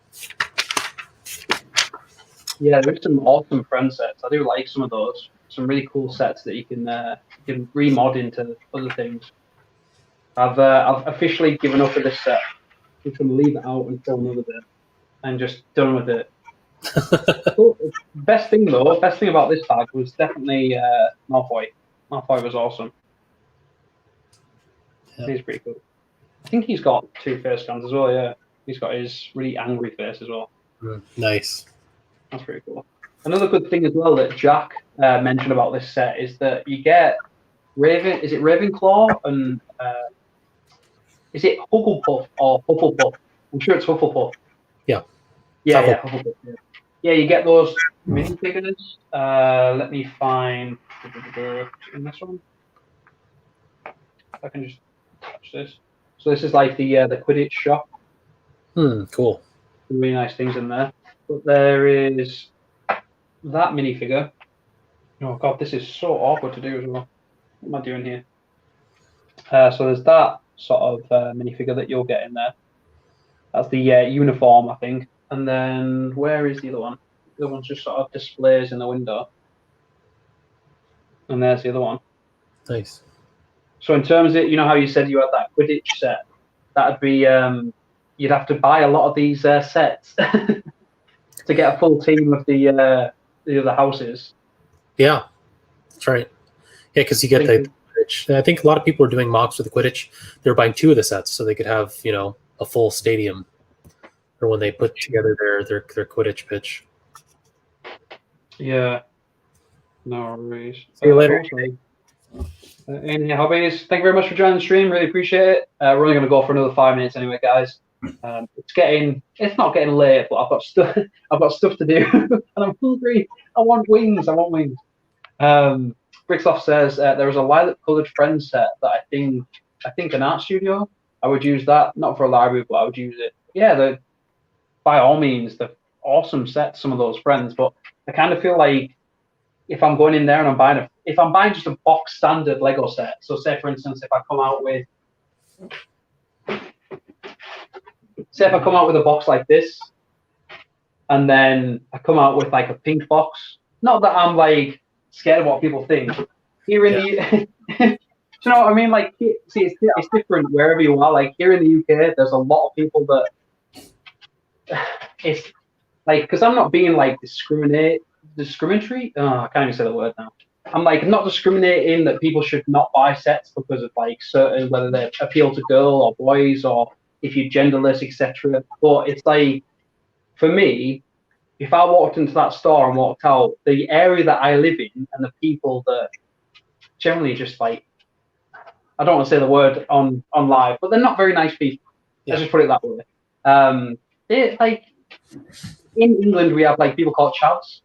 Yeah, there's some awesome Friend sets. I do like some of those. Some really cool sets that you can remod into other things. I've officially given up with this set. I'm just going to leave it out until another day. I'm just done with it. Best thing about this bag was definitely Malfoy. Malfoy was awesome. Yeah. He's pretty cool. I think he's got 2 face scans as well, yeah. He's got his really angry face as well. Nice. That's pretty cool. Another good thing as well that Jack mentioned about this set is that you get is it Ravenclaw and is it Hufflepuff or Hufflepuff? I'm sure it's Hufflepuff. Yeah. Yeah, Hufflepuff. Yeah. yeah, you get those minifigures. Let me find in this one. I can just touch this. So this is like the Quidditch shop. Cool. Really nice things in there. But there is that minifigure. Oh god, this is so awkward to do as well. What am I doing here? So there's that sort of minifigure that you'll get in there. That's the uniform, I think. And then where is the other one? The other one's just sort of displays in the window. And there's the other one. Nice. So in terms of, you know how you said you had that Quidditch set, that'd be, you'd have to buy a lot of these sets to get a full team of the other houses. Yeah, that's right. Yeah, because you get the Quidditch. I think a lot of people are doing mocks with the Quidditch. They're buying 2 of the sets so they could have, you know, a full stadium for when they put together their Quidditch pitch. Yeah. No worries. See you later. Any hobbies? Thank you very much for joining the stream. Really appreciate it. We're only going to go for another 5 minutes anyway, guys. It's not getting late, but I've got stuff to do, and I'm hungry. I want wings. Bricksoft says there is a lilac-coloured Friends set that I think an art studio. I would use that, not for a library, but I would use it. Yeah, by all means, they're awesome sets. Some of those Friends, but I kind of feel like if I'm going in there and if I'm buying just a box standard Lego set. So say for instance, if I come out with a box like this, and then I come out with like a pink box. Not that I'm like scared of what people think. Here in the, do you know what I mean? Like, see, it's different wherever you are. Like here in the UK, there's a lot of people that it's like, because I'm not being like discriminatory. I can't even say the word now. I'm like not discriminating that people should not buy sets because of like certain, whether they appeal to girl or boys or if you're genderless, etc. But it's like, for me, if I walked into that store and walked out, the area that I live in and the people that generally just like, I don't want to say the word on live, but they're not very nice people. Yeah. Let's just put it that way. It's like in England we have like people called chavs,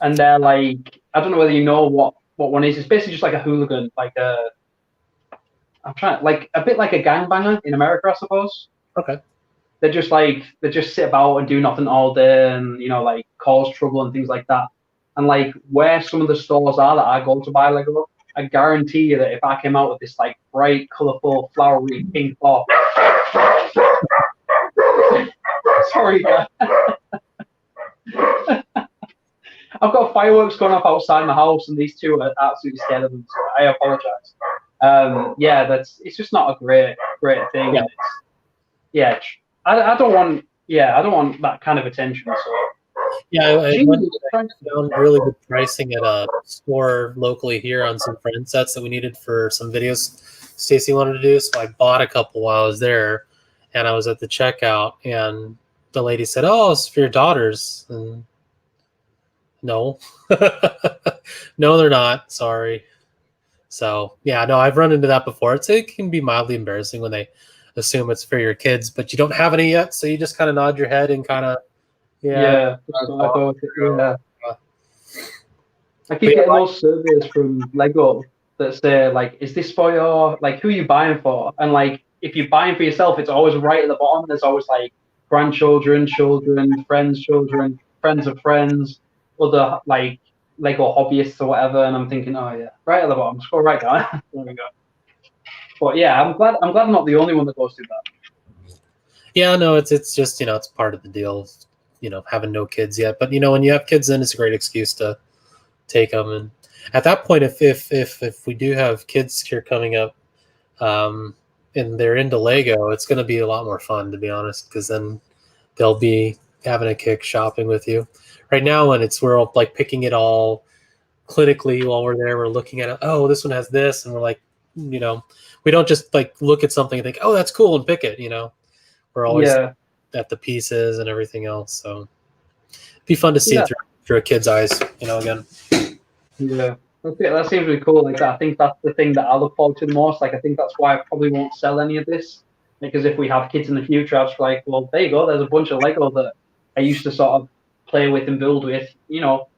and they're like, I don't know whether you know what one is. It's basically just like a hooligan, like a bit like a gangbanger in America, I suppose. Okay. They just sit about and do nothing all day, and you know, like cause trouble and things like that. And like where some of the stores are that I go to buy Lego, I guarantee you that if I came out with this like bright, colourful, flowery pink box, sorry, guys. I've got fireworks going off outside my house, and these two are absolutely scared of them. So I apologise. It's just not a great thing. Yeah. I don't want that kind of attention. So I found really good pricing at a store locally here on some friend sets that we needed for some videos Stacy wanted to do. So I bought a couple while I was there, and I was at the checkout, and the lady said, "Oh, it's for your daughters." And no, no, they're not. Sorry. So yeah, no, I've run into that before. It can be mildly embarrassing when they assume it's for your kids, but you don't have any yet, so you just kind of nod your head and kind of I keep getting those surveys from Lego that say like, is this for your, like, who are you buying for? And like, if you're buying for yourself, it's always right at the bottom. There's always like grandchildren, children, friends of friends, other like Lego hobbyists or whatever. And I'm thinking, oh yeah, right at the bottom, scroll right down. There we go. But yeah, I'm glad I'm not the only one that goes through that. Yeah, no, it's just, you know, it's part of the deal, you know, having no kids yet. But you know, when you have kids, then it's a great excuse to take them. And at that point, if we do have kids here coming up, and they're into Lego, it's going to be a lot more fun, to be honest, because then they'll be having a kick shopping with you. Right now, when we're like picking it all clinically while we're there, we're looking at it. Oh, this one has this, and we're like, you know, we don't just like look at something and think, oh, that's cool, and pick it. You know, we're always at the pieces and everything else. So it'd be fun to see it through a kid's eyes, you know, again. Yeah. Okay, that seems really cool. Like, I think that's the thing that I look forward to the most. Like, I think that's why I probably won't sell any of this, because if we have kids in the future, I'll just be like, well, there you go. There's a bunch of Lego that I used to sort of play with and build with, you know.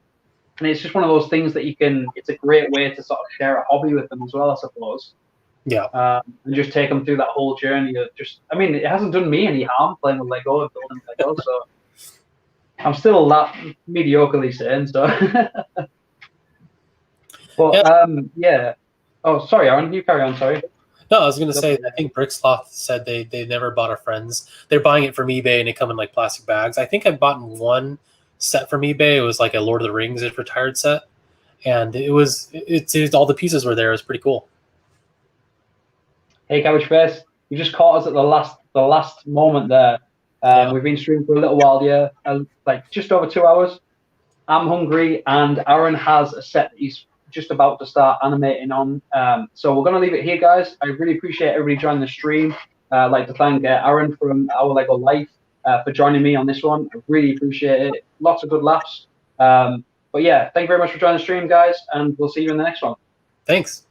And it's just one of those things that it's a great way to sort of share a hobby with them as well, I suppose. Yeah. And just take them through that whole journey of I mean, it hasn't done me any harm playing with Lego and building Lego, so I'm still that mediocrely sane, so. But, yeah. Oh, sorry, Aaron, you carry on, sorry. No, I was going to say, I think Bricksloth said they never bought a friend's. They're buying it from eBay and they come in like plastic bags. I think I bought one set from eBay. It was like a Lord of the Rings retired set. And it's all the pieces were there. It was pretty cool. Hey, Cabbage Face, you just caught us at the last moment there. We've been streaming for a little while, yeah, like just over 2 hours. I'm hungry, and Aaron has a set that he's just about to start animating on. So we're going to leave it here, guys. I really appreciate everybody joining the stream. I'd like to thank Aaron from Our Lego Life for joining me on this one. I really appreciate it. Lots of good laughs. But yeah, thank you very much for joining the stream, guys, and we'll see you in the next one. Thanks.